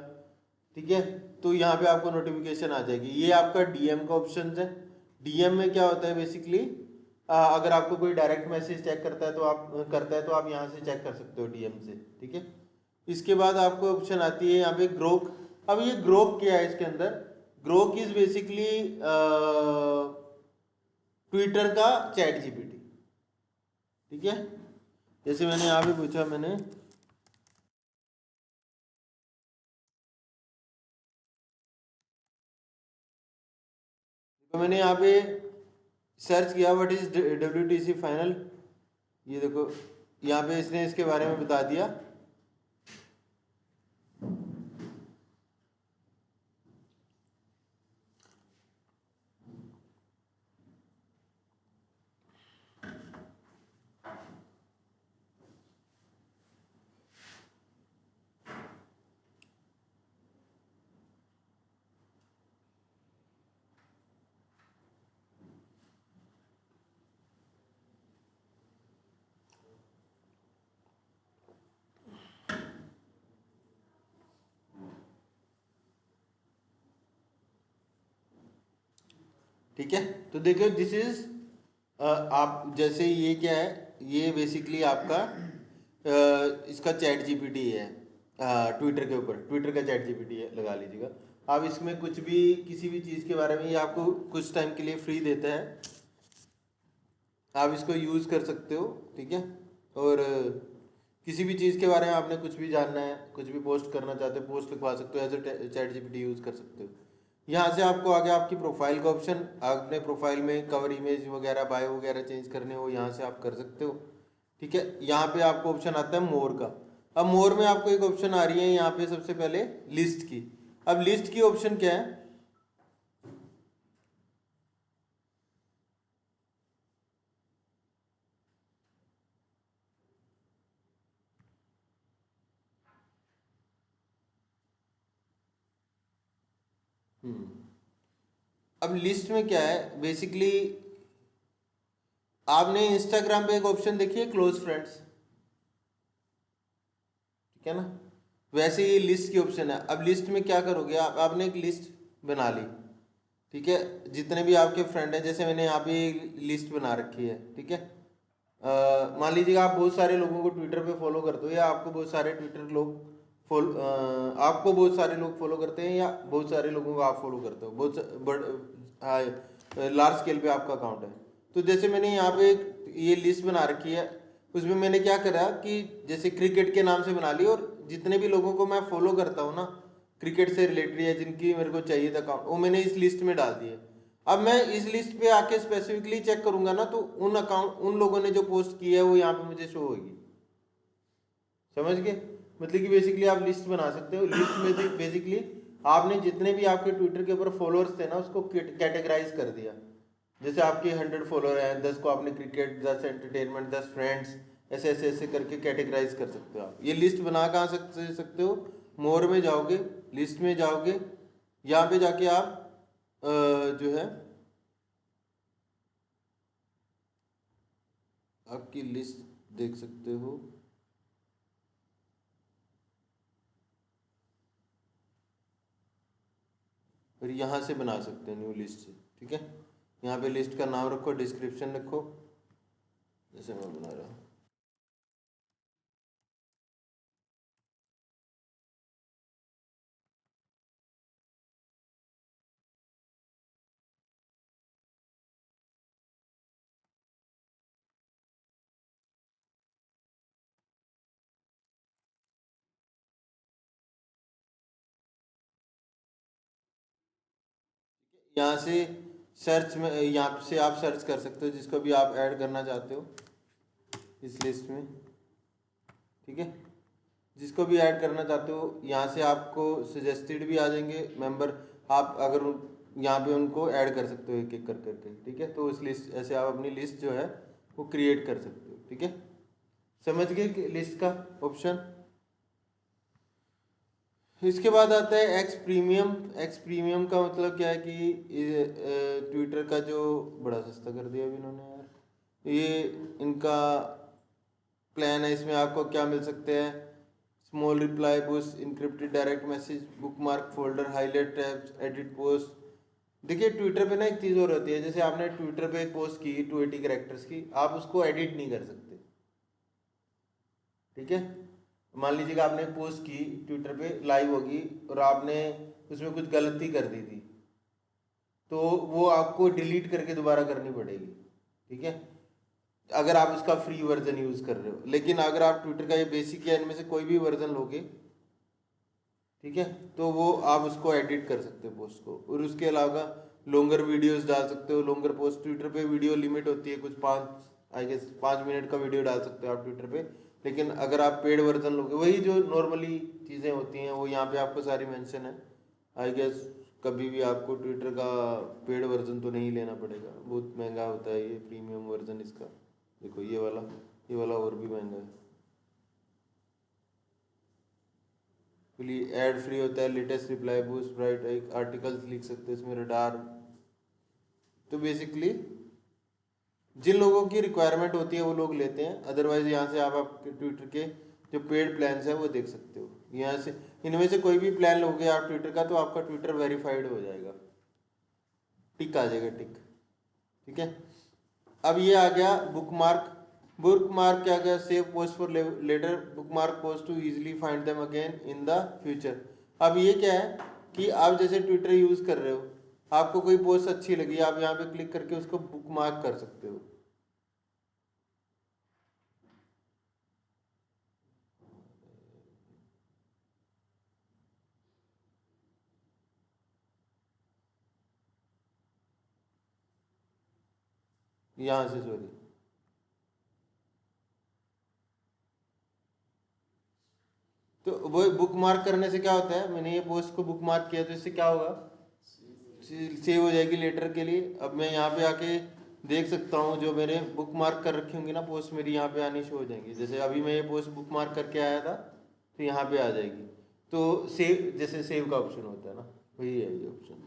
ठीक है। तो यहाँ पे आपको नोटिफिकेशन आ जाएगी। ये आपका डीएम का ऑप्शन है। डीएम में क्या होता है बेसिकली, अगर आपको कोई डायरेक्ट मैसेज चेक करता है तो आप यहाँ से चेक कर सकते हो डीएम से, ठीक है। इसके बाद आपको ऑप्शन आती है यहाँ पे ग्रोक। अब ये ग्रोक क्या है इसके अंदर, ग्रोक इज बेसिकली ट्विटर का चैट जीपीटी, ठीक है। जैसे मैंने यहाँ पे पूछा, मैंने यहाँ पे सर्च किया व्हाट इज WTC फाइनल। ये देखो यहाँ पे इसने इसके बारे में बता दिया। ठीक है, तो देखो दिस इज आप जैसे ये क्या है, ये बेसिकली आपका इसका चैट जीपीटी है। ट्विटर के ऊपर ट्विटर का चैट जीपीटी है, लगा लीजिएगा आप। इसमें कुछ भी किसी भी चीज़ के बारे में ये आपको कुछ टाइम के लिए फ्री देता है, आप इसको यूज़ कर सकते हो, ठीक है। और किसी भी चीज़ के बारे में आपने कुछ भी जानना है, कुछ भी पोस्ट करना चाहते हो, पोस्ट लिखवा सकते हो, as a chat GPT use कर सकते हो। यहाँ से आपको आगे आपकी प्रोफाइल का ऑप्शन, आपने प्रोफाइल में कवर इमेज वगैरह, बायो वगैरह चेंज करने हो, यहाँ से आप कर सकते हो, ठीक है। यहाँ पे आपको ऑप्शन आता है मोर का। अब मोर में आपको एक ऑप्शन आ रही है यहाँ पे सबसे पहले लिस्ट की। अब लिस्ट की ऑप्शन क्या है, अब लिस्ट में क्या है बेसिकली, आपने इंस्टाग्राम पे एक ऑप्शन देखी है क्लोज फ्रेंड्स, ठीक है ना। वैसे ये लिस्ट की ऑप्शन है। अब लिस्ट में क्या करोगे आप, आपने एक लिस्ट बना ली, ठीक है। जितने भी आपके फ्रेंड हैं, जैसे मैंने यहाँ पे लिस्ट बना रखी है, ठीक है। मान लीजिएगा आप बहुत सारे लोगों को ट्विटर पे फॉलो करते हो, या आपको बहुत सारे ट्विटर लोग फॉलो आपको बहुत सारे लोग फॉलो करते हैं, या बहुत सारे लोगों को आप फॉलो करते हो, हाँ लार्ज स्केल पे आपका अकाउंट है। तो जैसे मैंने यहाँ पे एक ये लिस्ट बना रखी है, उसमें मैंने क्या करा कि जैसे क्रिकेट के नाम से बना ली, और जितने भी लोगों को मैं फॉलो करता हूँ ना क्रिकेट से रिलेटेड, या जिनकी मेरे को चाहिए था अकाउंट, वो मैंने इस लिस्ट में डाल दिए। अब मैं इस लिस्ट पे आके स्पेसिफिकली चेक करूंगा ना, तो उन लोगों ने जो पोस्ट की है वो यहाँ पे मुझे शो होगी। समझ गए, मतलब कि बेसिकली आप लिस्ट बना सकते हो। लिस्ट में बेसिकली आपने जितने भी आपके ट्विटर के ऊपर फॉलोअर्स थे ना, उसको कैटेगराइज कर दिया। जैसे आपके 100 फॉलोअर हैं, 10 को आपने क्रिकेट, 10 एंटरटेनमेंट, 10 फ्रेंड्स, ऐसे ऐसे ऐसे करके कैटेगराइज कर सकते हो आप। ये लिस्ट बना कहाँ सकते हो, मोर में जाओगे, लिस्ट में जाओगे, यहाँ पे जाके आप जो है आपकी लिस्ट देख सकते हो। फिर यहाँ से बना सकते हैं न्यू लिस्ट से, ठीक है। यहाँ पे लिस्ट का नाम रखो, डिस्क्रिप्शन रखो, जैसे मैं बना रहा हूँ। यहाँ से सर्च में, यहाँ से आप सर्च कर सकते हो जिसको भी आप ऐड करना चाहते हो इस लिस्ट में, ठीक है। जिसको भी ऐड करना चाहते हो, यहाँ से आपको सजेस्टेड भी आ जाएंगे मेंबर। आप अगर यहाँ पे उनको ऐड कर सकते हो एक एक कर करके, ठीक है। तो इस लिस्ट ऐसे आप अपनी लिस्ट जो है वो क्रिएट कर सकते हो, ठीक है। समझ गए कि लिस्ट का ऑप्शन। इसके बाद आता है एक्स प्रीमियम। एक्स प्रीमियम का मतलब क्या है कि ट्विटर का जो बड़ा सस्ता कर दिया अभी इन्होंने यार, ये इनका प्लान है। इसमें आपको क्या मिल सकते हैं, small reply boost, encrypted direct message, bookmark folder, highlight tabs, edit post. देखिए ट्विटर पे ना एक चीज़ और होती है, जैसे आपने ट्विटर पे एक पोस्ट की 280 कैरेक्टर्स की, आप उसको एडिट नहीं कर सकते। ठीक है, मान लीजिए कि आपने एक पोस्ट की ट्विटर पे लाइव होगी और आपने उसमें कुछ गलती कर दी थी, तो वो आपको डिलीट करके दोबारा करनी पड़ेगी। ठीक है, अगर आप उसका फ्री वर्जन यूज़ कर रहे हो। लेकिन अगर आप ट्विटर का ये बेसिक या इनमें से कोई भी वर्जन लोगे, ठीक है, तो वो आप उसको एडिट कर सकते हो पोस्ट को। और उसके अलावा लॉन्गर वीडियोस डाल सकते हो, लॉन्गर पोस्ट। ट्विटर पे वीडियो लिमिट होती है कुछ 5 मिनट का वीडियो डाल सकते हो आप ट्विटर पे। लेकिन अगर आप पेड वर्जन लोगे, वही जो नॉर्मली चीज़ें होती हैं वो यहाँ पे आपको सारी मेंशन है। आई गेस कभी भी आपको ट्विटर का पेड वर्जन तो नहीं लेना पड़ेगा, बहुत महंगा होता है ये प्रीमियम वर्जन इसका। देखो ये वाला और भी महंगा है। फिर ऐड फ्री होता है, लेटेस्ट रिप्लाई बूस्ट, ब्राइट एक आर्टिकल्स लिख सकते हैं इसमें, रडार। तो बेसिकली जिन लोगों की रिक्वायरमेंट होती है वो लोग लेते हैं। अदरवाइज यहाँ से आप आपके ट्विटर के जो पेड प्लान्स है वो देख सकते हो। यहाँ से इनमें से कोई भी प्लान लोगे आप ट्विटर का, तो आपका ट्विटर वेरीफाइड हो जाएगा, टिक आ जाएगा, टिक। ठीक है, अब ये आ गया बुकमार्क। बुकमार्क क्या गया, save post for later, bookmark post to easily find them again in the future. अब ये क्या है कि आप जैसे ट्विटर यूज कर रहे हो, आपको कोई पोस्ट अच्छी लगी, आप यहाँ पे क्लिक करके उसको बुकमार्क कर सकते हो। यहाँ से सॉरी, तो वो बुक मार्क करने से क्या होता है, मैंने ये पोस्ट को बुक मार्क किया तो इससे क्या होगा, सेव हो जाएगी लेटर के लिए। अब मैं यहाँ पे आके देख सकता हूँ जो मैंने बुक मार्क कर रखी होंगी ना पोस्ट, मेरी यहाँ पे आनी शो हो जाएंगी। जैसे अभी मैं ये पोस्ट बुक मार्क करके आया था तो यहाँ पे आ जाएगी। तो सेव, जैसे सेव का ऑप्शन होता है ना, वही है ये ऑप्शन।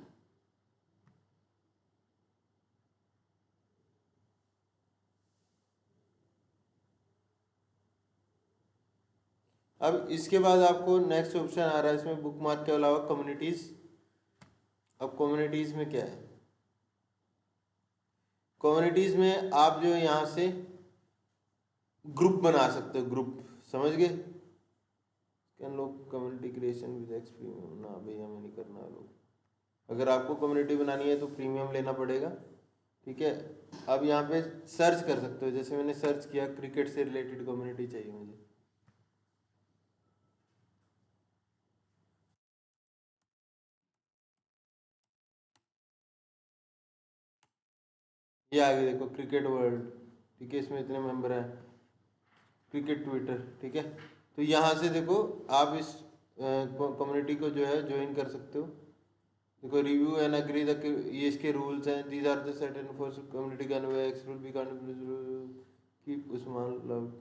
अब इसके बाद आपको नेक्स्ट ऑप्शन आ रहा है इसमें बुक मार्क के अलावा कम्युनिटीज़। अब कम्युनिटीज़ में क्या है, कम्युनिटीज़ में आप जो यहाँ से ग्रुप बना सकते हो, ग्रुप, समझ गए। कैन लोग कम्युनिटी क्रिएशन विद एक्सपीरियंस, ना भैया मैं नहीं करना लोग। अगर आपको कम्युनिटी बनानी है तो प्रीमियम लेना पड़ेगा। ठीक है, अब यहाँ पे सर्च कर सकते हो, जैसे मैंने सर्च किया क्रिकेट से रिलेटेड कम्युनिटी चाहिए मुझे, ये आगे देखो क्रिकेट वर्ल्ड। ठीक है, इसमें इतने मेंबर हैं, क्रिकेट ट्विटर। ठीक है, तो यहाँ से देखो आप इस कम्युनिटी को जो है ज्वाइन कर सकते हो। देखो रिव्यू एंड अग्री द, ये इसके रूल्स हैं, these are the set and for community can be X rule be keep Usman love.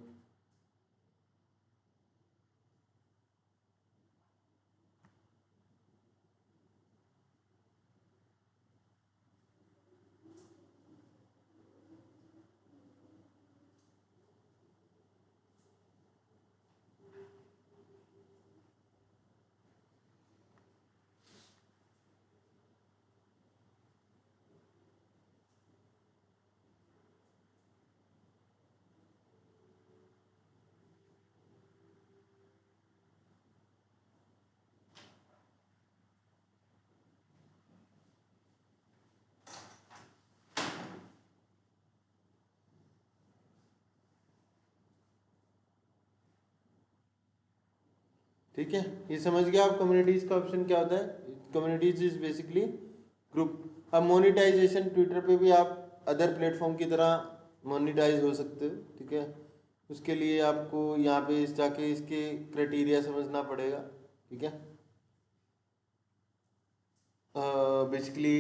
ठीक है, ये समझ गया आप कम्युनिटीज का ऑप्शन क्या होता है। Communities is basically group. अब मोनिटाइजेशन, ट्विटर पे भी आप अदर प्लेटफॉर्म की तरह मोनिटाइज हो सकते हो। ठीक है, उसके लिए आपको यहाँ पे जाके इसके क्राइटेरिया समझना पड़ेगा। ठीक है, बेसिकली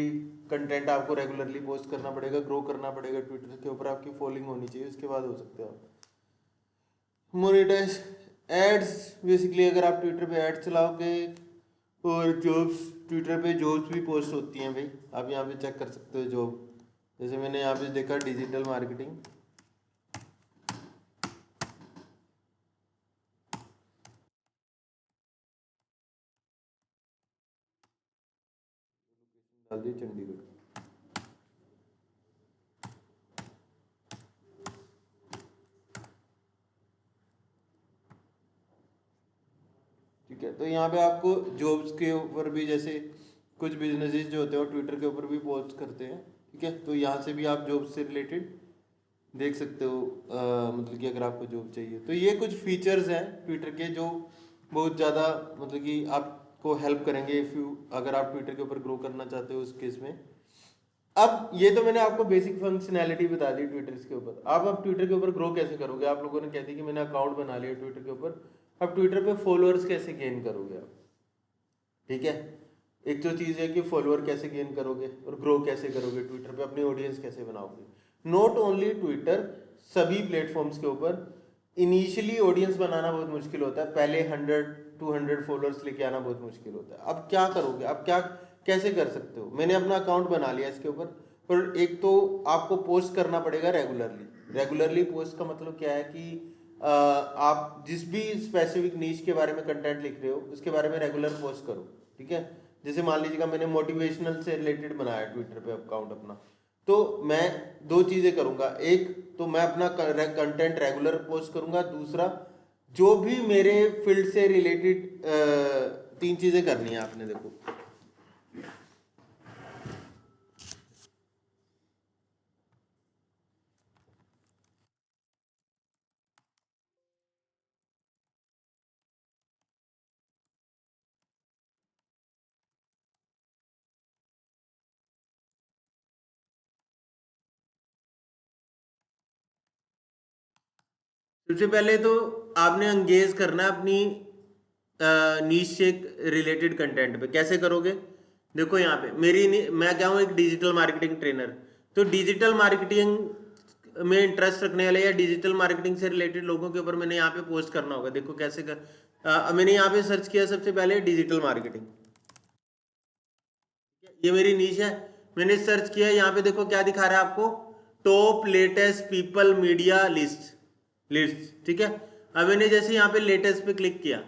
कंटेंट आपको रेगुलरली पोस्ट करना पड़ेगा, ग्रो करना पड़ेगा, ट्विटर के ऊपर आपकी फॉलोइंग होनी चाहिए, उसके बाद हो सकते हो आप मोनेटाइज। एड्स, बेसिकली अगर आप ट्विटर पे एड्स चलाओगे, और जॉब्स, ट्विटर पे जॉब्स भी पोस्ट होती हैं भाई, आप यहाँ पे चेक कर सकते हो जॉब। जैसे मैंने यहाँ पे देखा डिजिटल मार्केटिंग, डाल दिए चंडीगढ़। ठीक है, तो यहाँ पे आपको जॉब्स के ऊपर भी, जैसे कुछ बिजनेसेस जो होते हैं वो ट्विटर के ऊपर भी पोस्ट करते हैं। ठीक है, तो यहाँ से भी आप जॉब से रिलेटेड देख सकते हो। मतलब कि अगर आपको जॉब चाहिए तो ये कुछ फीचर्स हैं ट्विटर के जो बहुत ज़्यादा मतलब कि आपको हेल्प करेंगे इफ़ यू, अगर आप ट्विटर के ऊपर ग्रो करना चाहते हो उस केस में। अब ये तो मैंने आपको बेसिक फंक्शनैलिटी बता दी ट्विटर के ऊपर। अब ट्विटर के ऊपर ग्रो कैसे करोगे? आप लोगों ने कह दी कि मैंने अकाउंट बना लिया ट्विटर के ऊपर, अब ट्विटर पे फॉलोअर्स कैसे गेन करोगे आप? ठीक है, एक तो चीज़ है कि फॉलोअर कैसे गेन करोगे और ग्रो कैसे करोगे ट्विटर पे, अपनी ऑडियंस कैसे बनाओगे। नॉट ओनली ट्विटर, सभी प्लेटफॉर्म्स के ऊपर इनिशियली ऑडियंस बनाना बहुत मुश्किल होता है। पहले 100-200 फॉलोअर्स लेके आना बहुत मुश्किल होता है। अब क्या करोगे? अब क्या कैसे कर सकते हो? मैंने अपना अकाउंट बना लिया इसके ऊपर, पर एक तो आपको पोस्ट करना पड़ेगा रेगुलरली। रेगुलरली पोस्ट का मतलब क्या है कि आप जिस भी स्पेसिफिक नीश के बारे में कंटेंट लिख रहे हो उसके बारे में रेगुलर पोस्ट करो। ठीक है, जैसे मान लीजिएगा मैंने मोटिवेशनल से रिलेटेड बनाया ट्विटर पे अकाउंट अपना, तो मैं दो चीज़ें करूंगा। एक तो मैं अपना कंटेंट रेगुलर पोस्ट करूंगा, दूसरा जो भी मेरे फील्ड से रिलेटेड, तीन चीज़ें करनी है आपने। देखो, सबसे पहले तो आपने एंगेज करना है अपनी नीश से रिलेटेड कंटेंट पे। कैसे करोगे? देखो यहाँ पे मैं क्या हूँ, एक डिजिटल मार्केटिंग ट्रेनर। तो डिजिटल मार्केटिंग में इंटरेस्ट रखने वाले या डिजिटल मार्केटिंग से रिलेटेड लोगों के ऊपर मैंने यहाँ पे पोस्ट करना होगा। देखो कैसे मैंने यहाँ पे सर्च किया सबसे पहले डिजिटल मार्केटिंग, ये मेरी नीश है। मैंने सर्च किया, यहाँ पे देखो क्या दिखा रहा है आपको, top latest people media list. ठीक है, अब मैंने जैसे यहाँ पे लेटेस्ट पे क्लिक किया,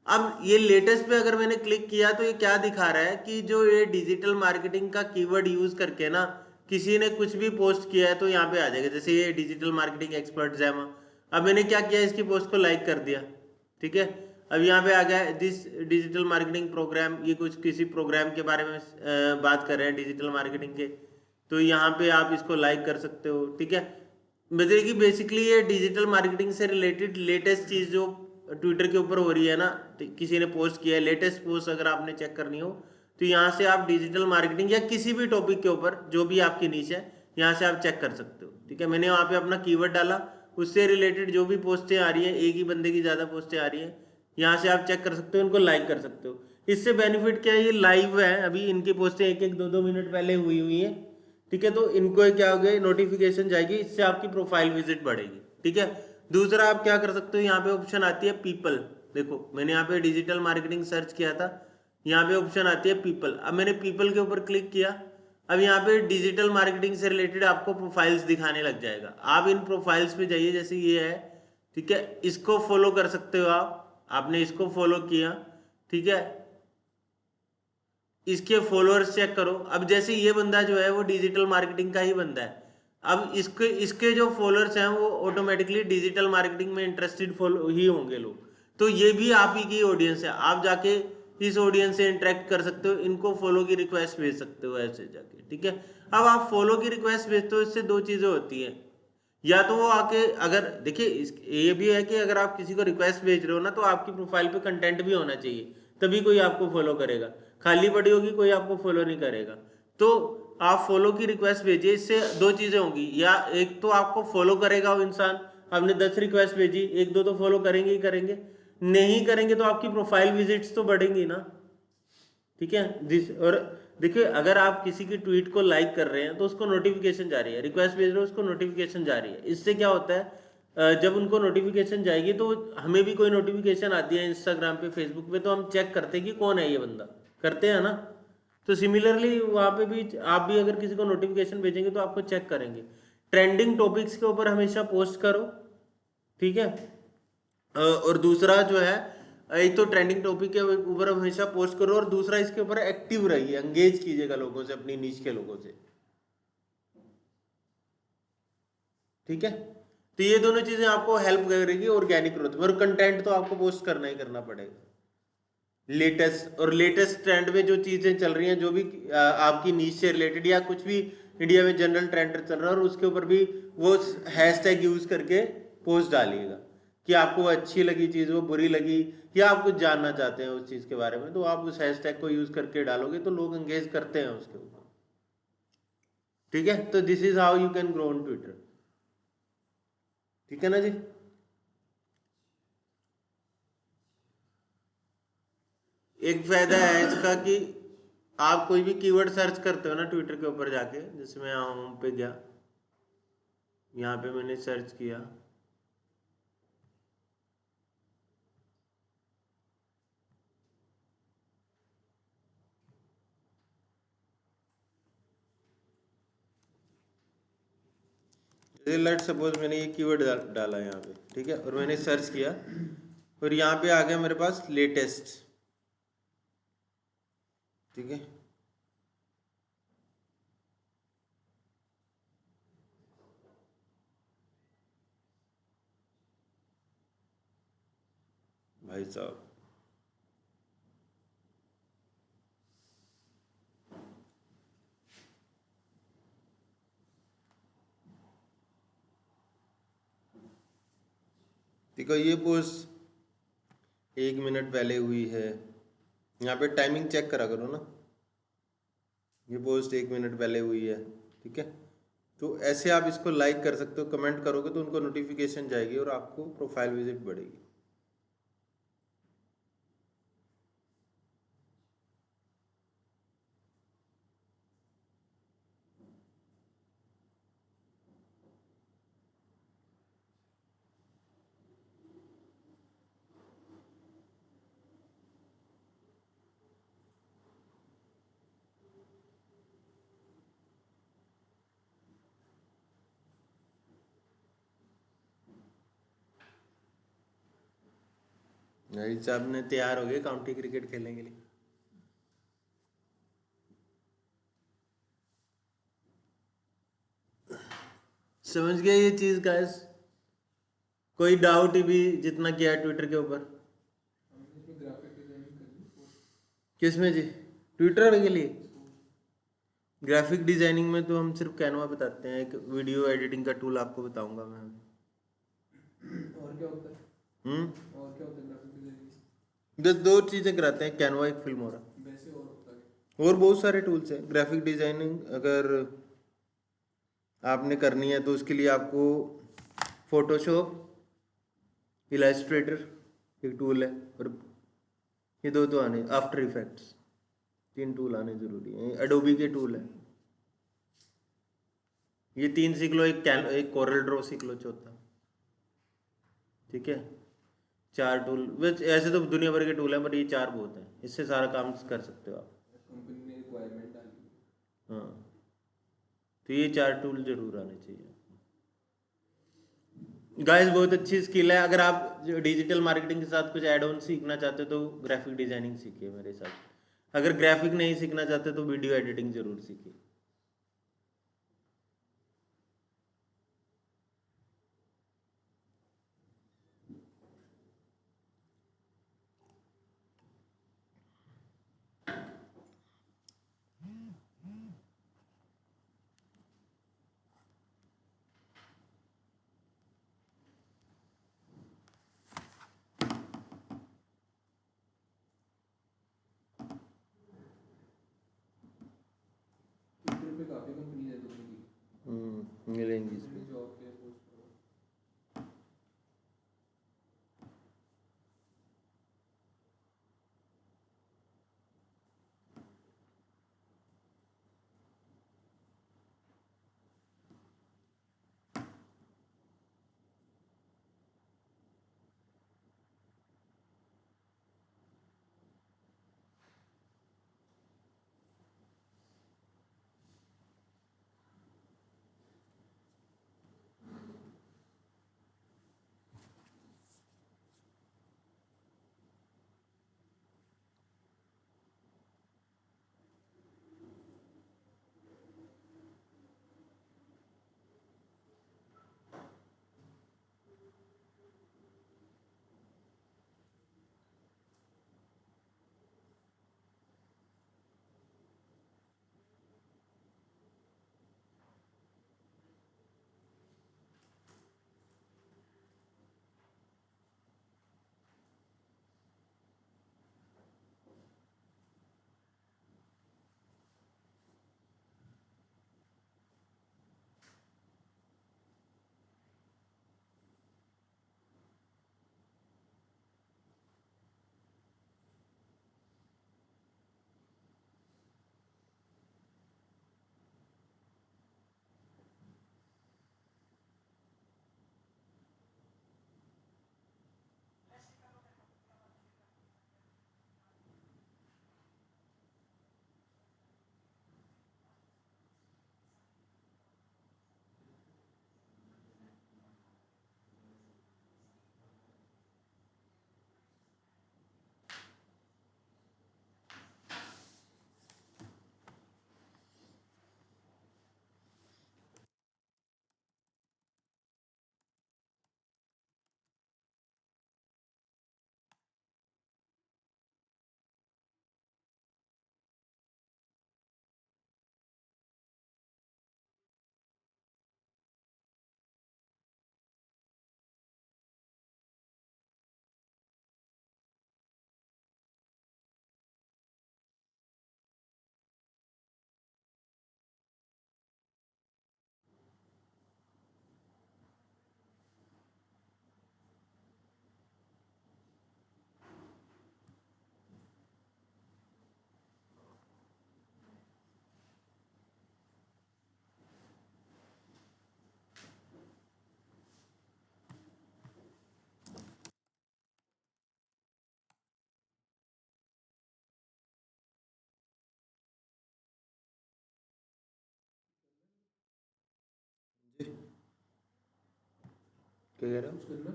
अब ये लेटेस्ट पे अगर मैंने क्लिक किया तो ये क्या दिखा रहा है कि जो ये डिजिटल मार्केटिंग का कीवर्ड यूज करके ना किसी ने कुछ भी पोस्ट किया है तो यहाँ पे आ जाएगा। जैसे ये डिजिटल मार्केटिंग एक्सपर्ट जैमा, अब मैंने क्या किया, इसकी पोस्ट को लाइक कर दिया। ठीक है, अब यहाँ पे आ गया दिस डिजिटल मार्केटिंग प्रोग्राम, ये कुछ किसी प्रोग्राम के बारे में बात कर रहे हैं डिजिटल मार्केटिंग के, तो यहाँ पे आप इसको लाइक कर सकते हो। ठीक है, मतलब कि बेसिकली ये डिजिटल मार्केटिंग से रिलेटेड लेटेस्ट चीज़ जो ट्विटर के ऊपर हो रही है ना, तो किसी ने पोस्ट किया है, लेटेस्ट पोस्ट अगर आपने चेक करनी हो तो यहाँ से आप डिजिटल मार्केटिंग या किसी भी टॉपिक के ऊपर जो भी आपकी नीश है यहाँ से आप चेक कर सकते हो। ठीक है, मैंने वहाँ पे अपना कीवर्ड डाला, उससे रिलेटेड जो भी पोस्टें आ रही हैं, एक ही बंदे की ज़्यादा पोस्टें आ रही हैं, यहाँ से आप चेक कर सकते हो, इनको लाइक कर सकते हो। इससे बेनिफिट क्या है, ये लाइव है, अभी इनकी पोस्टें 1-1 2-2 मिनट पहले हुई हैं। ठीक है, तो इनको क्या हो गया, नोटिफिकेशन जाएगी, इससे आपकी प्रोफाइल विजिट बढ़ेगी। ठीक है, दूसरा आप क्या कर सकते हो, यहाँ पे ऑप्शन आती है पीपल। देखो मैंने यहाँ पे डिजिटल मार्केटिंग सर्च किया था, यहाँ पे ऑप्शन आती है पीपल। अब मैंने पीपल के ऊपर क्लिक किया, अब यहाँ पे डिजिटल मार्केटिंग से रिलेटेड आपको प्रोफाइल्स दिखाने लग जाएगा। आप इन प्रोफाइल्स पे जाइए, जैसे ये है। ठीक है, इसको फॉलो कर सकते हो आप, आपने इसको फॉलो किया। ठीक है, इसके फॉलोअर्स चेक करो। अब जैसे ये बंदा जो है वो डिजिटल मार्केटिंग का ही बंदा है, अब इसके इसके जो फॉलोअर्स हैं वो ऑटोमेटिकली डिजिटल मार्केटिंग में इंटरेस्टेड फॉलो ही होंगे लोग, तो ये भी आप ही की ऑडियंस है। आप जाके इस ऑडियंस से इंटरेक्ट कर सकते हो, इनको फॉलो की रिक्वेस्ट भेज सकते हो ऐसे जाके। ठीक है, अब आप फॉलो की रिक्वेस्ट भेजते हो, इससे दो चीज़ें होती हैं, या तो वो आके, अगर देखिए ये भी है कि अगर आप किसी को रिक्वेस्ट भेज रहे हो ना, तो आपकी प्रोफाइल पे कंटेंट भी होना चाहिए, तभी कोई आपको फॉलो करेगा। खाली पड़ी होगी कोई आपको फॉलो नहीं करेगा। तो आप फॉलो की रिक्वेस्ट भेजिए, इससे दो चीज़ें होंगी, या एक तो आपको फॉलो करेगा वो इंसान, आपने 10 रिक्वेस्ट भेजी, 1-2 तो फॉलो करेंगे ही करेंगे, नहीं करेंगे तो आपकी प्रोफाइल विजिट्स तो बढ़ेंगी ना। ठीक है, और देखिए अगर आप किसी की ट्वीट को लाइक कर रहे हैं तो उसको नोटिफिकेशन जा रही है, रिक्वेस्ट भेज रहे हो उसको नोटिफिकेशन जा रही है। इससे क्या होता है, जब उनको नोटिफिकेशन जाएगी तो हमें भी कोई नोटिफिकेशन आती है इंस्टाग्राम पे, फेसबुक पे, तो हम चेक करते हैं कि कौन है ये बंदा, करते हैं ना। तो सिमिलरली वहाँ पे भी आप भी अगर किसी को नोटिफिकेशन भेजेंगे तो आपको चेक करेंगे। ट्रेंडिंग टॉपिक्स के ऊपर हमेशा पोस्ट करो। ठीक है, और दूसरा जो है एक तो ट्रेंडिंग टॉपिक के ऊपर हमेशा पोस्ट करो, और दूसरा इसके ऊपर एक्टिव रहिए, एंगेज कीजिएगा लोगों से, अपनी नीच के लोगों से, ठीक है। तो ये दोनों चीजें आपको हेल्प करेगी ऑर्गेनिक ग्रोथ में, और कंटेंट तो आपको पोस्ट करना ही करना पड़ेगा लेटेस्ट, और लेटेस्ट ट्रेंड में जो चीजें चल रही हैं, जो भी आपकी नीच से रिलेटेड या कुछ भी इंडिया में जनरल ट्रेंड चल रहा है, और उसके ऊपर भी वो हैशटैग यूज करके पोस्ट डालिएगा कि आपको वो अच्छी लगी चीज, वो बुरी लगी, या आप कुछ जानना चाहते हैं उस चीज के बारे में, तो आप उस हैशटैग को यूज करके डालोगे तो लोग एंगेज करते हैं उसके ऊपर, ठीक है। तो this is how you can grow on Twitter, ठीक है ना जी। एक फायदा है इसका कि आप कोई भी कीवर्ड सर्च करते हो ना ट्विटर के ऊपर जाके, जैसे मैं होम पे गया, यहाँ पे मैंने सर्च किया, लेट सपोज मैंने ये कीवर्ड डाला यहाँ पे, ठीक है, और मैंने सर्च किया, और यहाँ पे आ गया मेरे पास लेटेस्ट, ठीक है। भाई साहब, देखो ये पोस्ट 1 मिनट पहले हुई है, यहाँ पे टाइमिंग चेक करा करो ना, ये पोस्ट 1 मिनट पहले हुई है, ठीक है। तो ऐसे आप इसको लाइक कर सकते हो, कमेंट करोगे तो उनको नोटिफिकेशन जाएगी और आपको प्रोफाइल विजिट बढ़ेगी। भाई साहब ने तैयार हो गए काउंटी क्रिकेट खेलने के लिए। समझ गया ये चीज गाइस? कोई डाउट भी जितना किया है ट्विटर के ऊपर? किसमें जी? ट्विटर के लिए ग्राफिक डिजाइनिंग में तो हम सिर्फ कैनवा बताते हैं, एक वीडियो एडिटिंग का टूल आपको बताऊंगा मैं। और क्या होता है? और क्या होता है ग्राफिक डिजाइनिंग? बस दो चीजें कराते हैं, कैनवा एक फिल्म हो रहा, वैसे और होता है और बहुत सारे टूल्स हैं ग्राफिक डिजाइनिंग। अगर आपने करनी है तो उसके लिए आपको फोटोशॉप, इलास्ट्रेटर एक टूल है, और ये दो तो आने, आफ्टर इफेक्ट्स, 3 टूल आने जरूरी है। एडोबी के टूल है, ये 3 सीख लो, एक कोरल ड्रॉ सीख लो चौथा, ठीक है। 4 टूल, वैसे ऐसे तो दुनिया भर के टूल हैं, पर ये 4 बहुत हैं, इससे सारा काम कर सकते हो आप। कंपनी ने रिक्वायरमेंट डाली। हाँ, तो ये 4 टूल जरूर आने चाहिए गाइस। बहुत अच्छी स्किल है। अगर आप डिजिटल मार्केटिंग के साथ कुछ एड ऑन सीखना चाहते हो तो ग्राफिक डिजाइनिंग सीखिए मेरे साथ। अगर ग्राफिक नहीं सीखना चाहते तो वीडियो एडिटिंग जरूर सीखिए। क्या कह रहे हो? कुछ करना?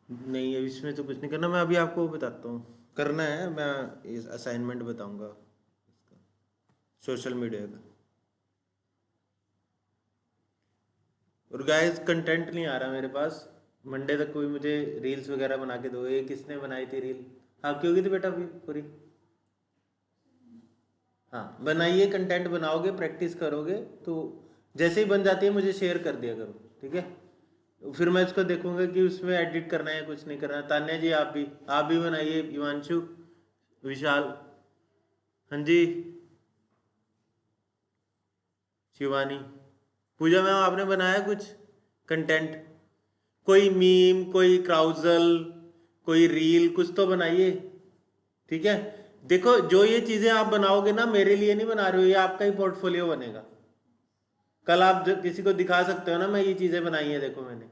नहीं, अब इसमें तो कुछ नहीं करना, मैं अभी आपको बताता हूँ करना है। मैं इस असाइनमेंट बताऊंगा सोशल मीडिया का। और गाइस कंटेंट नहीं आ रहा मेरे पास, मंडे तक कोई मुझे रील्स वगैरह बना के दो। ये किसने बनाई थी रील? आपकी होगी थी बेटा अभी पूरी? हाँ बनाइए, कंटेंट बनाओगे, प्रैक्टिस करोगे तो जैसे ही बन जाती है मुझे शेयर कर दिया करो, ठीक है? फिर मैं इसको देखूंगा कि उसमें एडिट करना है कुछ नहीं करना है। तान्या जी आप भी बनाइए, हिमांशु, विशाल, हाँ जी, शिवानी, पूजा मैम आपने बनाया कुछ कंटेंट? कोई मीम, कोई क्राउजल, कोई रील, कुछ तो बनाइए, ठीक है? देखो जो ये चीजें आप बनाओगे ना, मेरे लिए नहीं बना रहे हो, ये आपका ही पोर्टफोलियो बनेगा। कल आप किसी को दिखा सकते हो ना, मैं ये चीजें बनाई है देखो मैंने,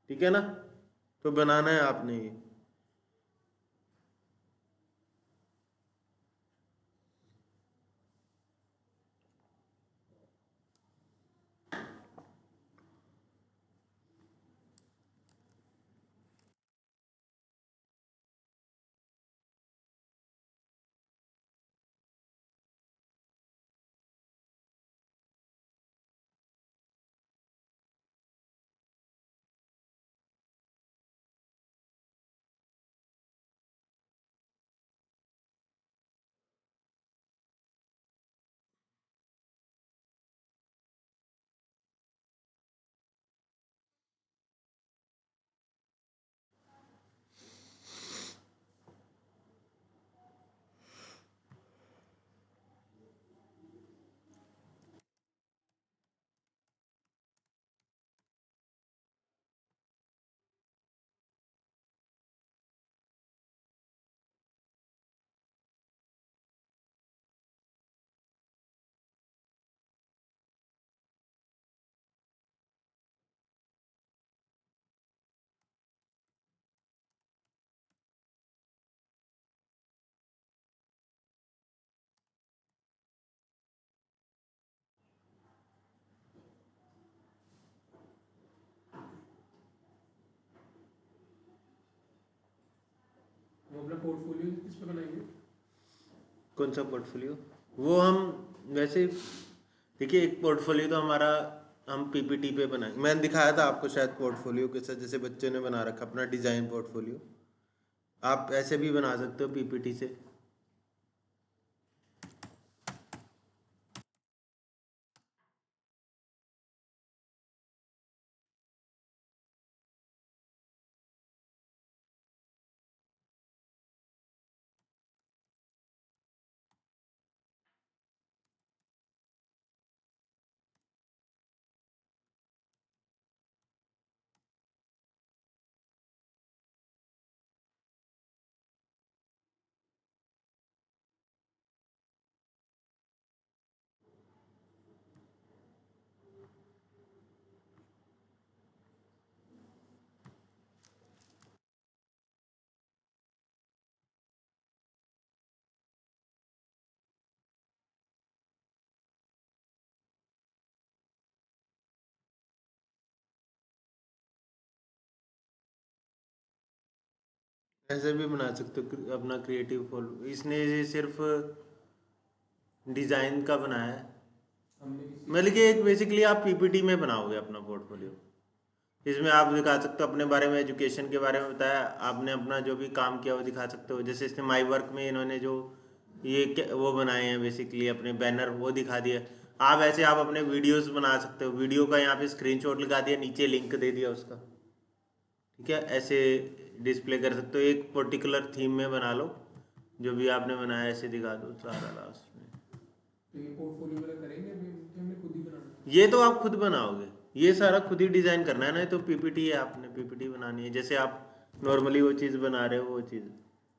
ठीक है ना? तो बनाना है आपने ये। वो अपना पोर्टफोलियो किस पे बनाएंगे? कौन सा पोर्टफोलियो? वो हम वैसे, देखिए एक पोर्टफोलियो तो हमारा हम पीपीटी पे बनाएंगे। मैंने दिखाया था आपको शायद पोर्टफोलियो के साथ, जैसे बच्चे ने बना रखा अपना डिजाइन पोर्टफोलियो, आप ऐसे भी बना सकते हो पीपीटी से। ऐसे भी बना सकते हो अपना क्रिएटिव फॉलो। इसने ये सिर्फ डिजाइन का बनाया है, हमने किसी मतलब कि एक बेसिकली आप पीपीटी में बनाओगे अपना पोर्टफोलियो। इसमें आप दिखा सकते हो अपने बारे में, एजुकेशन के बारे में बताया आपने, अपना जो भी काम किया वो दिखा सकते हो। जैसे इसने माई वर्क में इन्होंने जो वो बनाए हैं बेसिकली अपने बैनर, वो दिखा दिया। आप ऐसे आप अपने वीडियोस बना सकते हो, वीडियो का यहाँ पे स्क्रीनशॉट लगा दिया, नीचे लिंक दे दिया उसका, ठीक है? ऐसे डिस्प्ले कर सकते हो। एक पर्टिकुलर थीम में बना लो, जो भी आपने बनाया ऐसे दिखा दो सारा लास्ट में। तो ये पोर्टफोलियो वाला करेंगे अभी कि हमने खुद ही बनाना है? ये तो आप खुद बनाओगे, ये सारा खुद ही डिजाइन करना है ना। ये तो पीपीटी है, आपने पीपीटी बनानी है। जैसे आप नॉर्मली वो चीज़ बना रहे हो, वो चीज़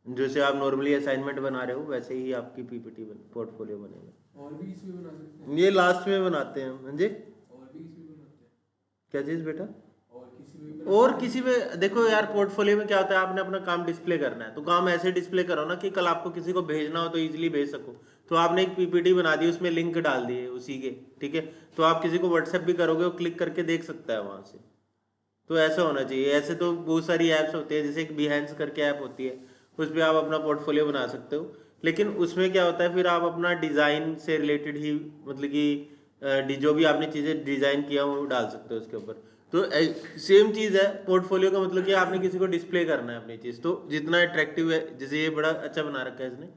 जैसे आप नॉर्मली असाइनमेंट बना रहे हो, वैसे ही आपकी पीपीटी पोर्टफोलियो बनेगा। और भी इसमें बना सकते हैं? ये लास्ट में बनाते हैं हाँ जी। और भी इसमें बनाते हैं? क्या चीज़ बेटा? और किसी में भी और किसी में देखो यार, पोर्टफोलियो में क्या होता है, आपने अपना काम डिस्प्ले करना है तो काम ऐसे डिस्प्ले करो ना कि कल आपको किसी को भेजना हो तो इजीली भेज सको। तो आपने एक पीपीटी बना दी, उसमें लिंक डाल दिए उसी के, ठीक है, तो आप किसी को व्हाट्सएप भी करोगे वो क्लिक करके देख सकता है वहां से। तो ऐसा होना चाहिए। ऐसे तो बहुत सारी ऐप्स होती है, जैसे एक बिहेंस करके ऐप होती है, उस पर आप अपना पोर्टफोलियो बना सकते हो, लेकिन उसमें क्या होता है फिर आप अपना डिज़ाइन से रिलेटेड ही, मतलब कि जो भी आपने चीज़ें डिज़ाइन किया वो डाल सकते हो उसके ऊपर। तो सेम चीज़ है पोर्टफोलियो का, मतलब कि आपने किसी को डिस्प्ले करना है अपनी चीज़, तो जितना अट्रैक्टिव है, जैसे ये बड़ा अच्छा बना रखा है इसने,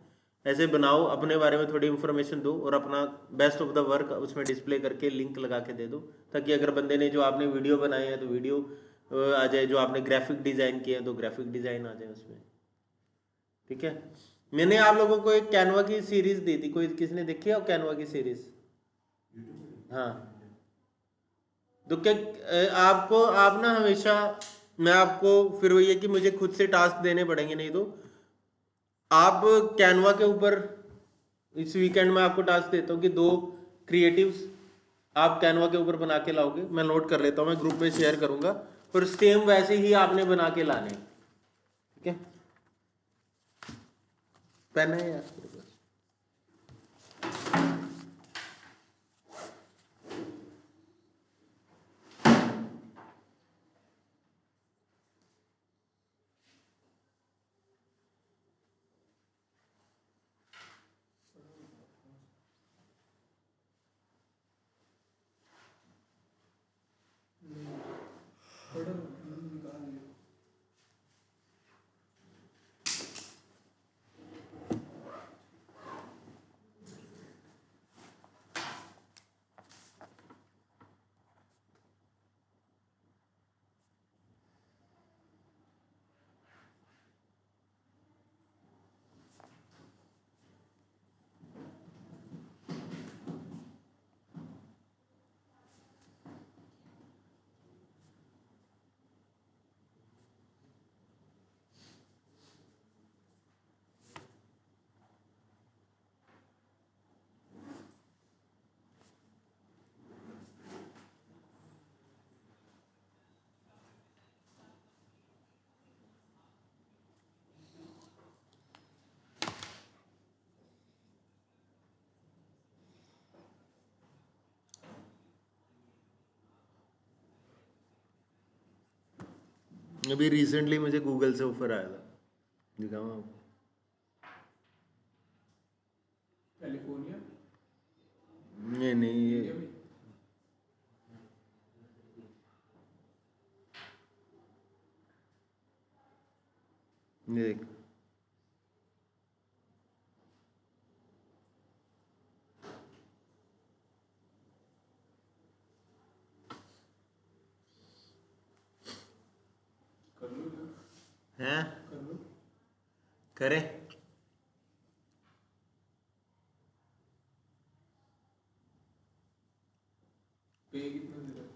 ऐसे बनाओ, अपने बारे में थोड़ी इन्फॉर्मेशन दो और अपना बेस्ट ऑफ द वर्क उसमें डिस्प्ले करके लिंक लगा के दे दो, ताकि अगर बंदे ने जो आपने वीडियो बनाई है तो वीडियो आ जाए, जो आपने ग्राफिक डिज़ाइन किया है तो ग्राफिक डिज़ाइन आ जाए उसमें, ठीक है। मैंने आप लोगों को एक कैनवा की सीरीज दी थी, कोई किसने देखी है कैनवा की सीरीज? हाँ, तो क्या आपको, आप ना हमेशा, मैं आपको फिर वही है कि मुझे खुद से टास्क देने पड़ेंगे, नहीं तो आप कैनवा के ऊपर, इस वीकेंड में आपको टास्क देता हूँ कि 2 क्रिएटिव्स आप कैनवा के ऊपर बना के लाओगे, मैं नोट कर लेता हूँ, मैं ग्रुप में शेयर करूंगा, और सेम वैसे ही आपने बना के लाने, ठीक है। पेन है यार तेरे पास? पढ़ो, निकाल लियो। अभी रिसेंटली मुझे गूगल से ऑफर आया था, दिखाऊँ आपको? कैलिफोर्निया, नहीं नहीं, इंडिया में। ये देख, कर लो ना, हैं, कर लो। करें? पे कितना दे रहा है?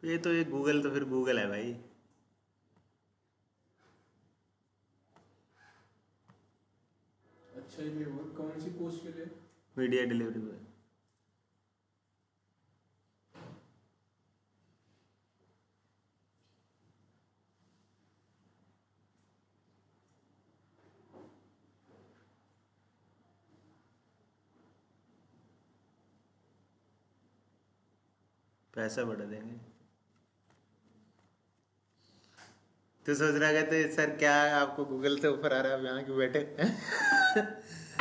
ये तो, ये गूगल तो फिर गूगल है भाई। अच्छा ये और कौन सी पोस्ट के लिए? मीडिया डिलीवरी में। पैसा बढ़ा देंगे। तो सोच रहा है तो सर क्या आपको गूगल से ऑफर आ रहा है, आप यहाँ क्यों बैठे?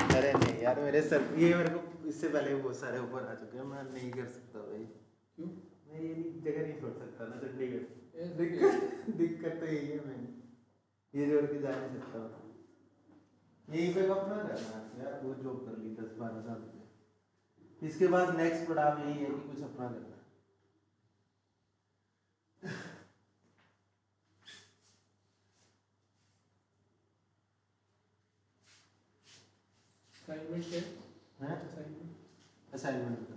अरे नहीं यार, मेरे सर, ये मेरे को इससे पहले भी बहुत सारे ऑफर आ चुके हैं, मैं नहीं कर सकता भाई। क्यों? मैं ये नहीं, जगह नहीं छोड़ सकता ना चंडीगढ़। ए, दिक्कत तो यही है, मैं ये जोड़ के जा नहीं सकता हूँ। यहीं पे अपना करना है यार, वो जॉब कर ली 10-12 साल से, इसके बाद नेक्स्ट पड़ाव यही है कि कुछ अपना करना है। असाइनमेंट है? हैं? असाइनमेंट असाइनमेंट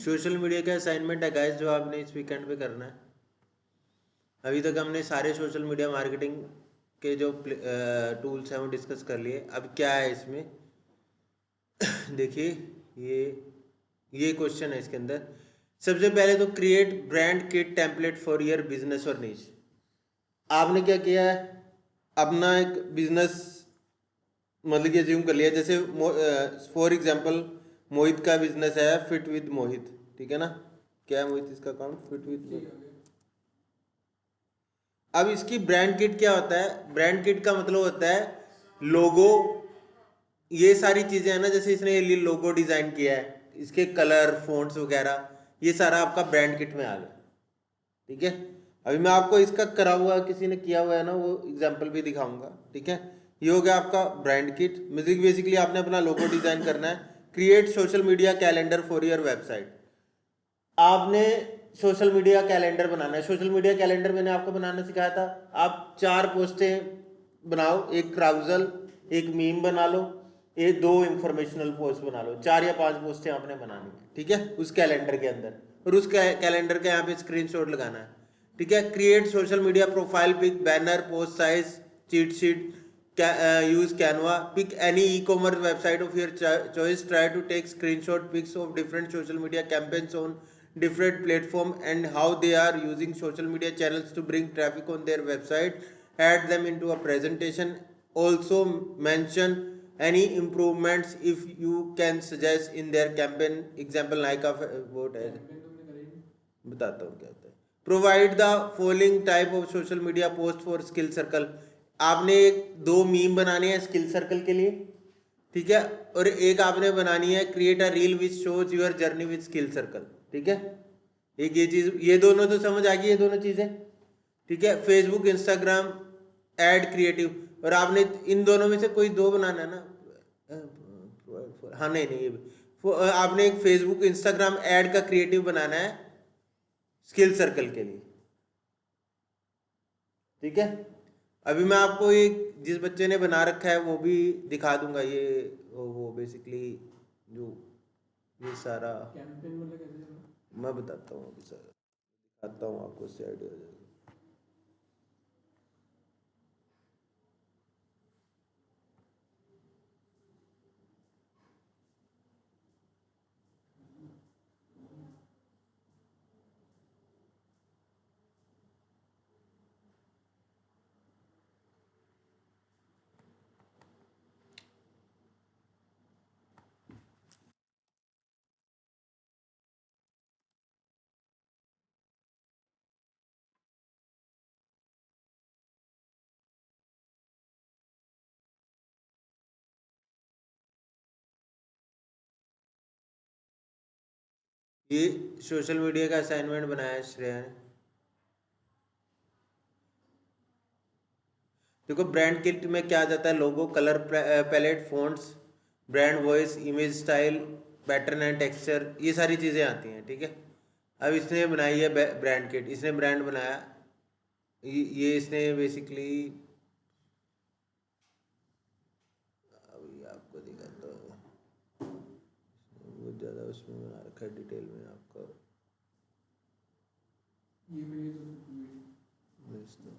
सोशल मीडिया का असाइनमेंट है गाइस, जो आपने इस वीकेंड पे करना है। अभी तक हमने सारे सोशल मीडिया मार्केटिंग के जो टूल्स हैं वो डिस्कस कर लिए। अब क्या है इसमें देखिए, ये क्वेश्चन है इसके अंदर। सबसे पहले तो create brand kit template for your business और नीच। आपने क्या किया है, अपना एक बिजनेस मतलब कि अज्यूम कर लिया, जैसे फॉर एग्जांपल मोहित का बिजनेस है फिट विद मोहित, ठीक है ना। क्या है मोहित इसका अकाउंट, फिट विद ठीक मोहित। है। अब इसकी ब्रांड किट क्या होता है, ब्रांड किट का मतलब होता है लोगो, ये सारी चीजें हैं ना, जैसे इसने ये लोगो डिजाइन किया है, इसके कलर फोंट्स वगैरह, ये सारा आपका ब्रांड किट में आ गया, ठीक है। अभी मैं आपको इसका करा हुआ किसी ने किया हुआ है ना, वो एग्जांपल भी दिखाऊंगा, ठीक है। ये हो गया आपका ब्रांड किट। म्यूजिक बेसिकली आपने अपना लोगो डिजाइन करना है। Create social media calendar for your website. आपने सोशल मीडिया कैलेंडर बनाना है। सोशल मीडिया कैलेंडर मैंने आपको बनाना सिखाया था। आप 4 पोस्टें बनाओ, एक क्राउजल, एक मीम बना लो, एक 2 इंफॉर्मेशनल पोस्ट बना लो। 4 या 5 पोस्टें आपने बनानी है, ठीक है, उस कैलेंडर के अंदर। और उस कैलेंडर के यहाँ पे स्क्रीनशॉट लगाना है, ठीक है। Create social media profile pic, banner, post size, cheat sheet, use Canva, pick any e-commerce website of your choice, try to take screenshot pics of different social media campaigns on different platform and how they are using social media channels to bring traffic on their website, add them into a presentation. Also mention any improvements if you can suggest in their campaign, example like a what है, campaign तुमने करी नहीं? बताता हूँ क्या होता है। Provide the following type of social media post for skill circle. आपने एक 2 मीम बनाने हैं स्किल सर्कल के लिए, ठीक है, और एक आपने बनानी है create a reel which shows your journey with skill circle, ठीक है। एक ये चीज, ये दोनों तो समझ आ गई, ये दोनों चीजें, ठीक है। फेसबुक, इंस्टाग्राम एड क्रिएटिव, और आपने इन दोनों में से कोई 2 बनाना है ना। हाँ नहीं नहीं, ये आपने एक फेसबुक इंस्टाग्राम एड का क्रिएटिव बनाना है स्किल सर्कल के लिए, ठीक है। अभी मैं आपको एक जिस बच्चे ने बना रखा है वो भी दिखा दूंगा। ये वो बेसिकली जो ये सारा कैंपेन मतलब कैसे चला? मैं बताता हूँ, अभी सारा दिखाता हूँ आपको, उससे आइडिया हो जाएगा। ये सोशल मीडिया का असाइनमेंट बनाया है श्रेया ने। देखो ब्रांड किट में क्या आ जाता है, logo, colour palette, fonts, brand voice, image style, pattern and texture, ये सारी चीज़ें आती हैं, ठीक है। अब इसने बनाई है ब्रांड किट, इसने ब्रांड बनाया, ये इसने बेसिकली, अभी आपको दिखाता हूँ, बहुत ज़्यादा उसमें बना रखा है डिटेल में आपका, ये मेरी तो वीडियो। भेजता हूँ।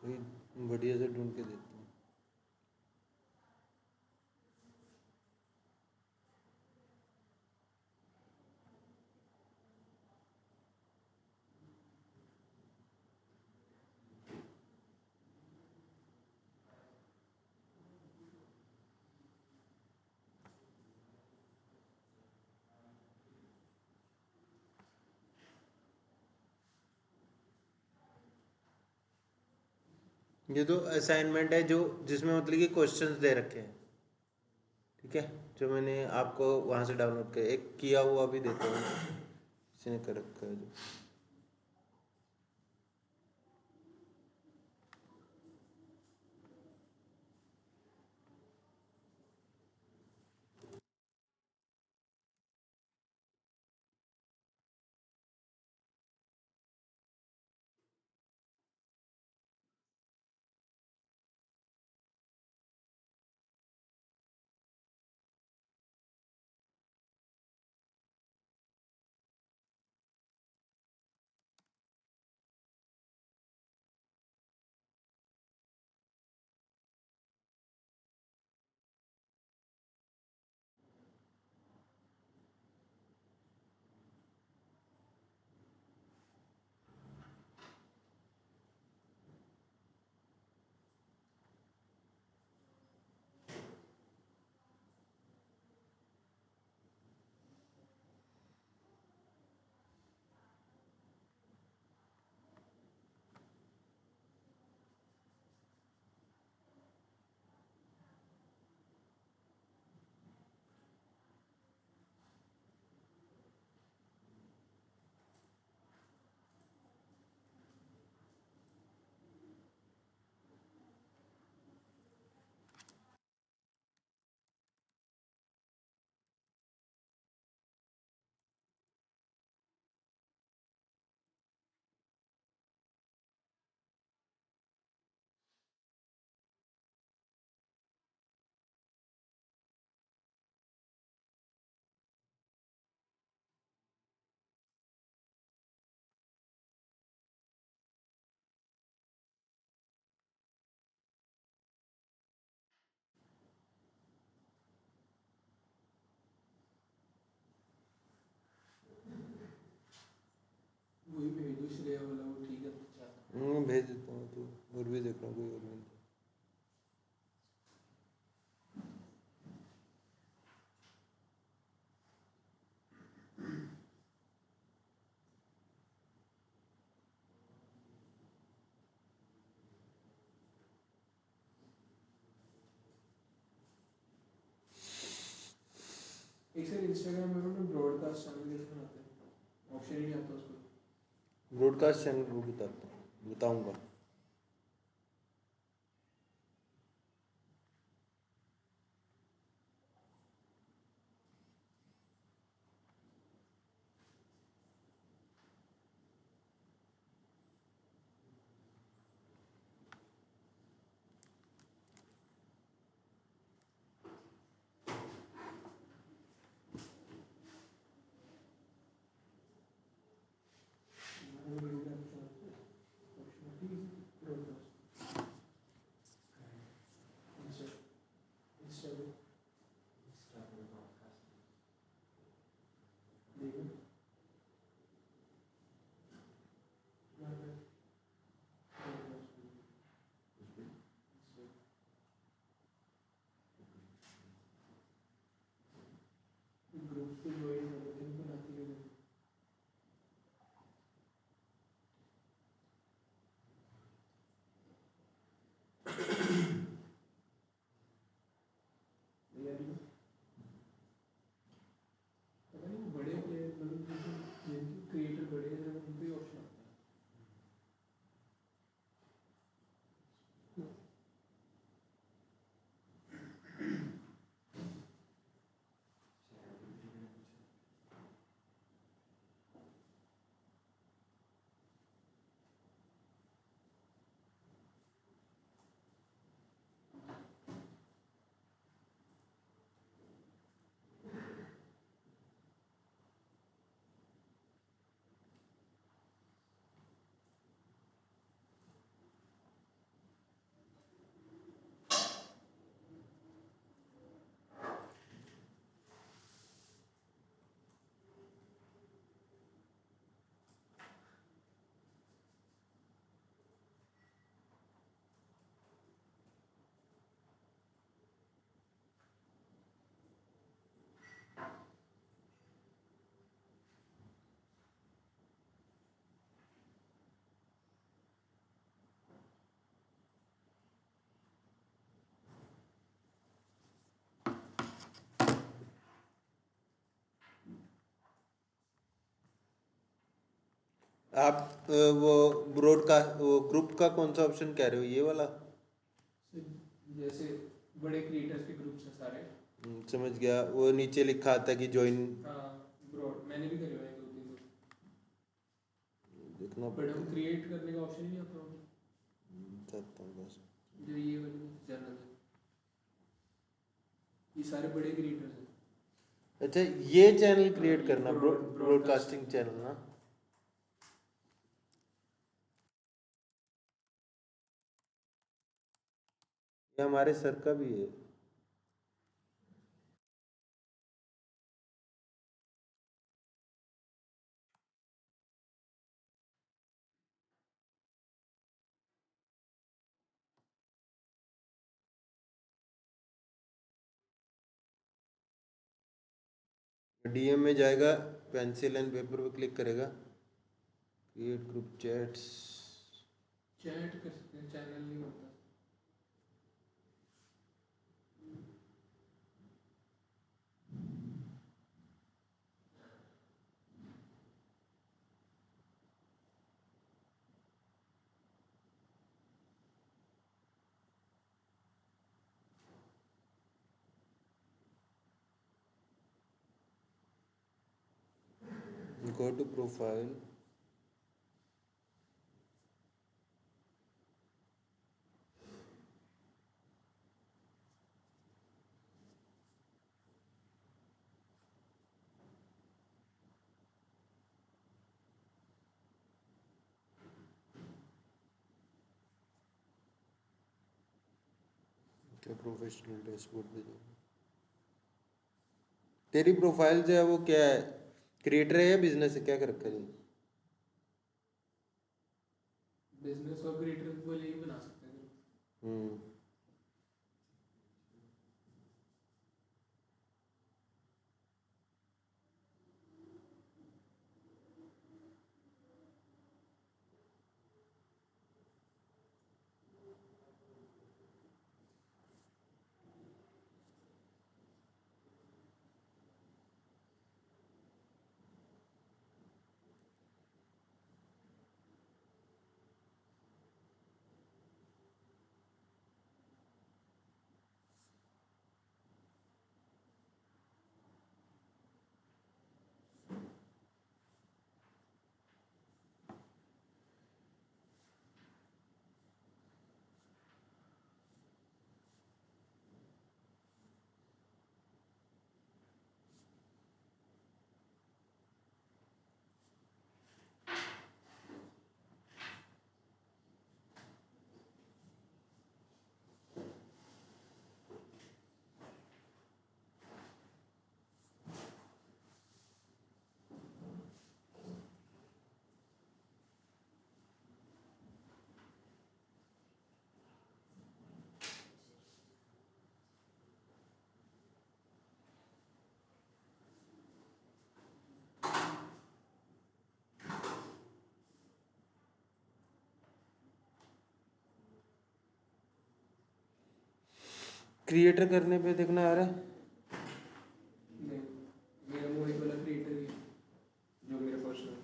कोई बढ़िया से ढूंढ के देता हूँ। ये तो असाइनमेंट है जो जिसमें मतलब कि क्वेश्चंस दे रखे हैं, ठीक है, जो मैंने आपको वहाँ से डाउनलोड किया, एक किया हुआ भी देता हूँ, किसी ने कर रखा है जो। वही भेजो श्रेया वाला, वो ठीक है अच्छा। भेज देता हूँ, तो और भी देख रहा हूँ कोई और मिलता है। एक सर इंस्टाग्राम में ब्रॉडकास्ट चैनल कैसे बनाते हैं, ऑप्शन ही नहीं आता उसको। ब्रॉडकास्ट चैनल वो बताऊँगा। आप वो ब्रॉडकास्ट वो ग्रुप का कौन सा ऑप्शन कह रहे हो, ये वाला? जैसे बड़े क्रिएटर्स के ग्रुप्स हैं सारे। समझ गया, वो नीचे लिखा आता है कि ज्वाइन। हाँ, ब्रॉड मैंने भी करे हुए हैं 2-3 तो। देखना बट हम पड़ेगा। क्रिएट करने का ऑप्शन ही नहीं आता हूँ, करता हूँ बस। जो ये वाले चैनल है, ये सारे बड़े क्रिएटर्स हैं। अच्छा, ये चैनल क्रिएट ये करना, ब्रॉडकास्टिंग चैनल ना? ये हमारे सर का भी है। डीएम में जाएगा, पेंसिल एंड पेपर पे क्लिक करेगा, क्रिएट ग्रुप चैट्स। चैट कर सकते हैं, चैनल नहीं होता। गो टू प्रोफाइल, क्या प्रोफेशनल डैशबोर्ड पे जाओ। तेरी प्रोफाइल जो है वो क्या है, क्रिएटर है या बिजनेस है, क्या कर रखा है तूने? बिजनेस और क्रिएटर को यही बना सकते हैं। हम्म। क्रिएटर करने पे देखना आ रहा है। नहीं, मेरा मोहित वाला क्रिएटर ही है, जो मेरा पर्सनल।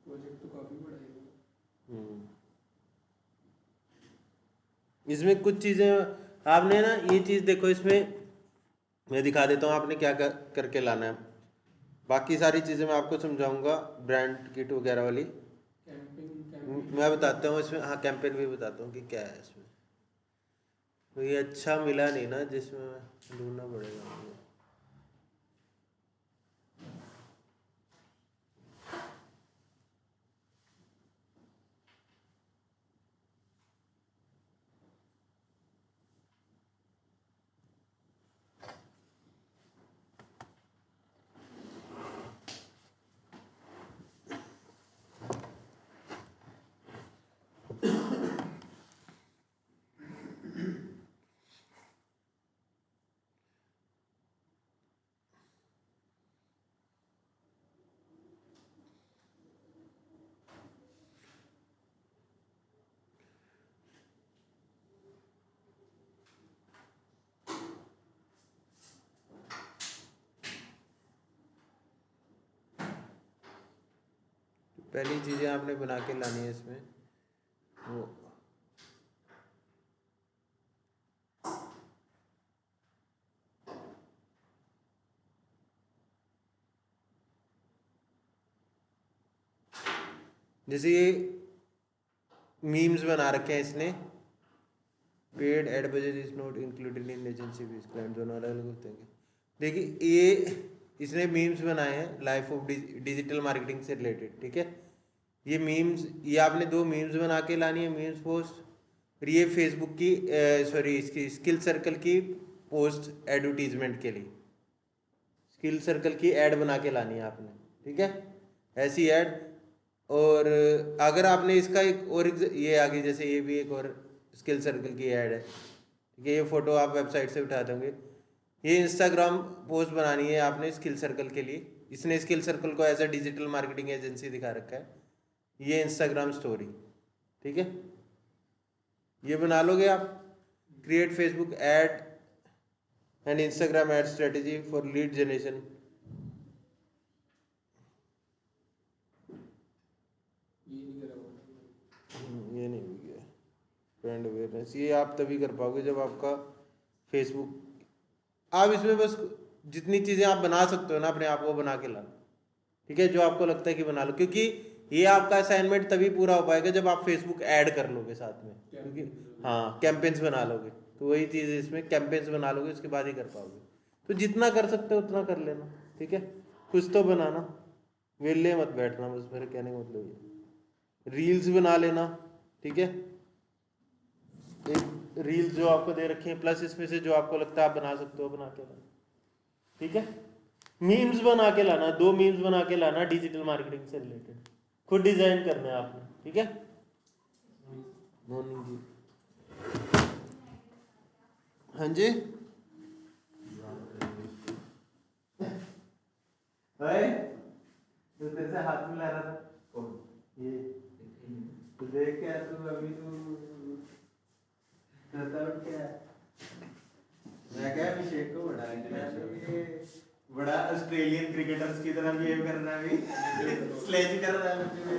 प्रोजेक्ट तो काफी बड़ा है। इसमें कुछ चीज़ें आपने ना, ये चीज़ देखो इसमें, मैं दिखा देता हूँ आपने क्या करके लाना है। बाकी सारी चीज़ें मैं आपको समझाऊंगा, ब्रांड किट वगैरह वाली कैंपिंग मैं बताता हूँ इसमें। हाँ, कैंपेन भी बताता हूँ कि क्या है इसमें। तो ये अच्छा मिला नहीं ना, जिसमें ढूंढना पड़ेगा मुझे। पहली चीज़ें आपने बना के लानी है इसमें वो जैसे ये मीम्स बना रखे हैं इसने, paid ad budget is not included in agency fees, client दोनों अलग अलग होते हैं। देखिए ये इसने मीम्स बनाए हैं लाइफ ऑफ डिजिटल मार्केटिंग से रिलेटेड, ठीक है। ये मीम्स, ये आपने 2 मीम्स बना के लानी है, मीम्स पोस्ट, और ये फेसबुक की सॉरी इसकी स्किल सर्कल की पोस्ट एडवर्टीजमेंट के लिए, स्किल सर्कल की ऐड बना के लानी है आपने, ठीक है, ऐसी ऐड। और अगर आपने इसका एक और ये आगे जैसे ये भी एक और स्किल सर्कल की ऐड है, ठीक है, ये फोटो आप वेबसाइट से उठा दोगे। ये इंस्टाग्राम पोस्ट बनानी है आपने स्किल सर्कल के लिए, इसने स्किल सर्कल को as a digital marketing agency दिखा रखा है, ये इंस्टाग्राम स्टोरी, ठीक है, ये बना लोगे आप। Create Facebook ad and Instagram ad strategy for lead generation, ये नहीं हो गया ब्रांड अवेयरनेस, ये आप तभी कर पाओगे जब आपका फेसबुक, आप इसमें बस जितनी चीज़ें आप बना सकते हो ना अपने आप को बना के लाना, ठीक है, जो आपको लगता है कि बना लो, क्योंकि ये आपका असाइनमेंट तभी पूरा हो पाएगा जब आप फेसबुक ऐड कर लोगे साथ में, क्योंकि हाँ कैंपेन्स बना लोगे, तो वही चीज़ इसमें कैंपेन्स बना लोगे उसके बाद ही कर पाओगे। तो जितना कर सकते हो उतना कर लेना, ठीक है, कुछ तो बनाना, वेले मत बैठना, बस मेरे कहने का मतलब ये। रील्स बना लेना, ठीक है, एक रील्स जो आपको दे रखे हैं, प्लस इसमें से जो आपको लगता है आप बना सकते हो बना के लाना, ठीक है। मीम्स बना के लाना, 2 मीम्स बना के लाना डिजिटल मार्केटिंग से रिलेटेड, खुद डिजाइन करना है आपने, ठीक है। मॉर्निंग जी, हाँ जी, भाई तो तेरे से हाथ मिला रहा था ये, तो देख के तू अभी तू क्या, मैं क्या अभिषेक को बड़ा ऑस्ट्रेलियन क्रिकेटर्स की तरह बिहेव कर रहा है अभी, स्लेज कर रहा है मुझे।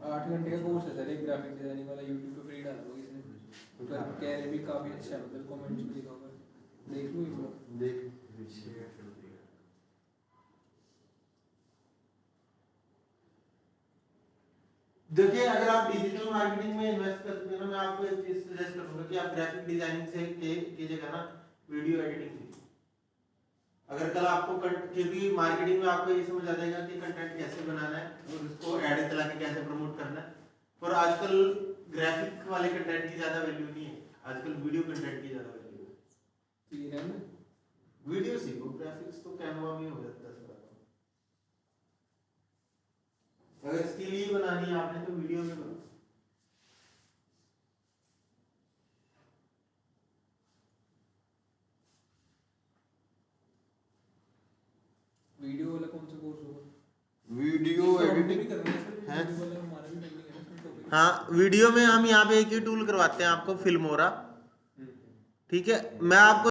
8 घंटे का कोर्स है सर, एक ग्राफिक डिजाइनिंग वाला, यूट्यूब पे फ्री डाल दो इसने, तो कह रहे भी काफी अच्छा है, मतलब कमेंट्स में लिखा होगा, देख लो इसको, देख देखिए, अगर आप डिजिटल मार्केटिंग में इन्वेस्ट करते हैं ना, मैं आपको एक चीज सजेस्ट करूंगा कि आप ग्राफिक डिजाइनिंग से कीजिएगा ना, वीडियो एडिटिंग कीजिए। अगर कल आपको क्योंकि मार्केटिंग में आपको ये समझ आ जाएगा कि कंटेंट कैसे बनाना है और उसको ऐड चला के कैसे प्रमोट करना है, और आजकल ग्राफिक वाले कंटेंट की ज्यादा वैल्यू नहीं है, आजकल वीडियो कंटेंट की ज्यादा वैल्यू है। वीडियो सीखो, ग्राफिक्स तो कैनवा में हो जाता है सारा। अगर स्किल ही बनानी है आपने तो वीडियो में बनाओ। वीडियो वाला कौन सा कोर्स होगा? वीडियो एडिटिंग भी करना है सर, है, वीडियो वाला हमारा भी पेंडिंग है ना टॉपिक। हाँ वीडियो में हम यहाँ पे एक ही टूल करवाते हैं आपको, फिल्मोरा, ठीक है। मैं आपको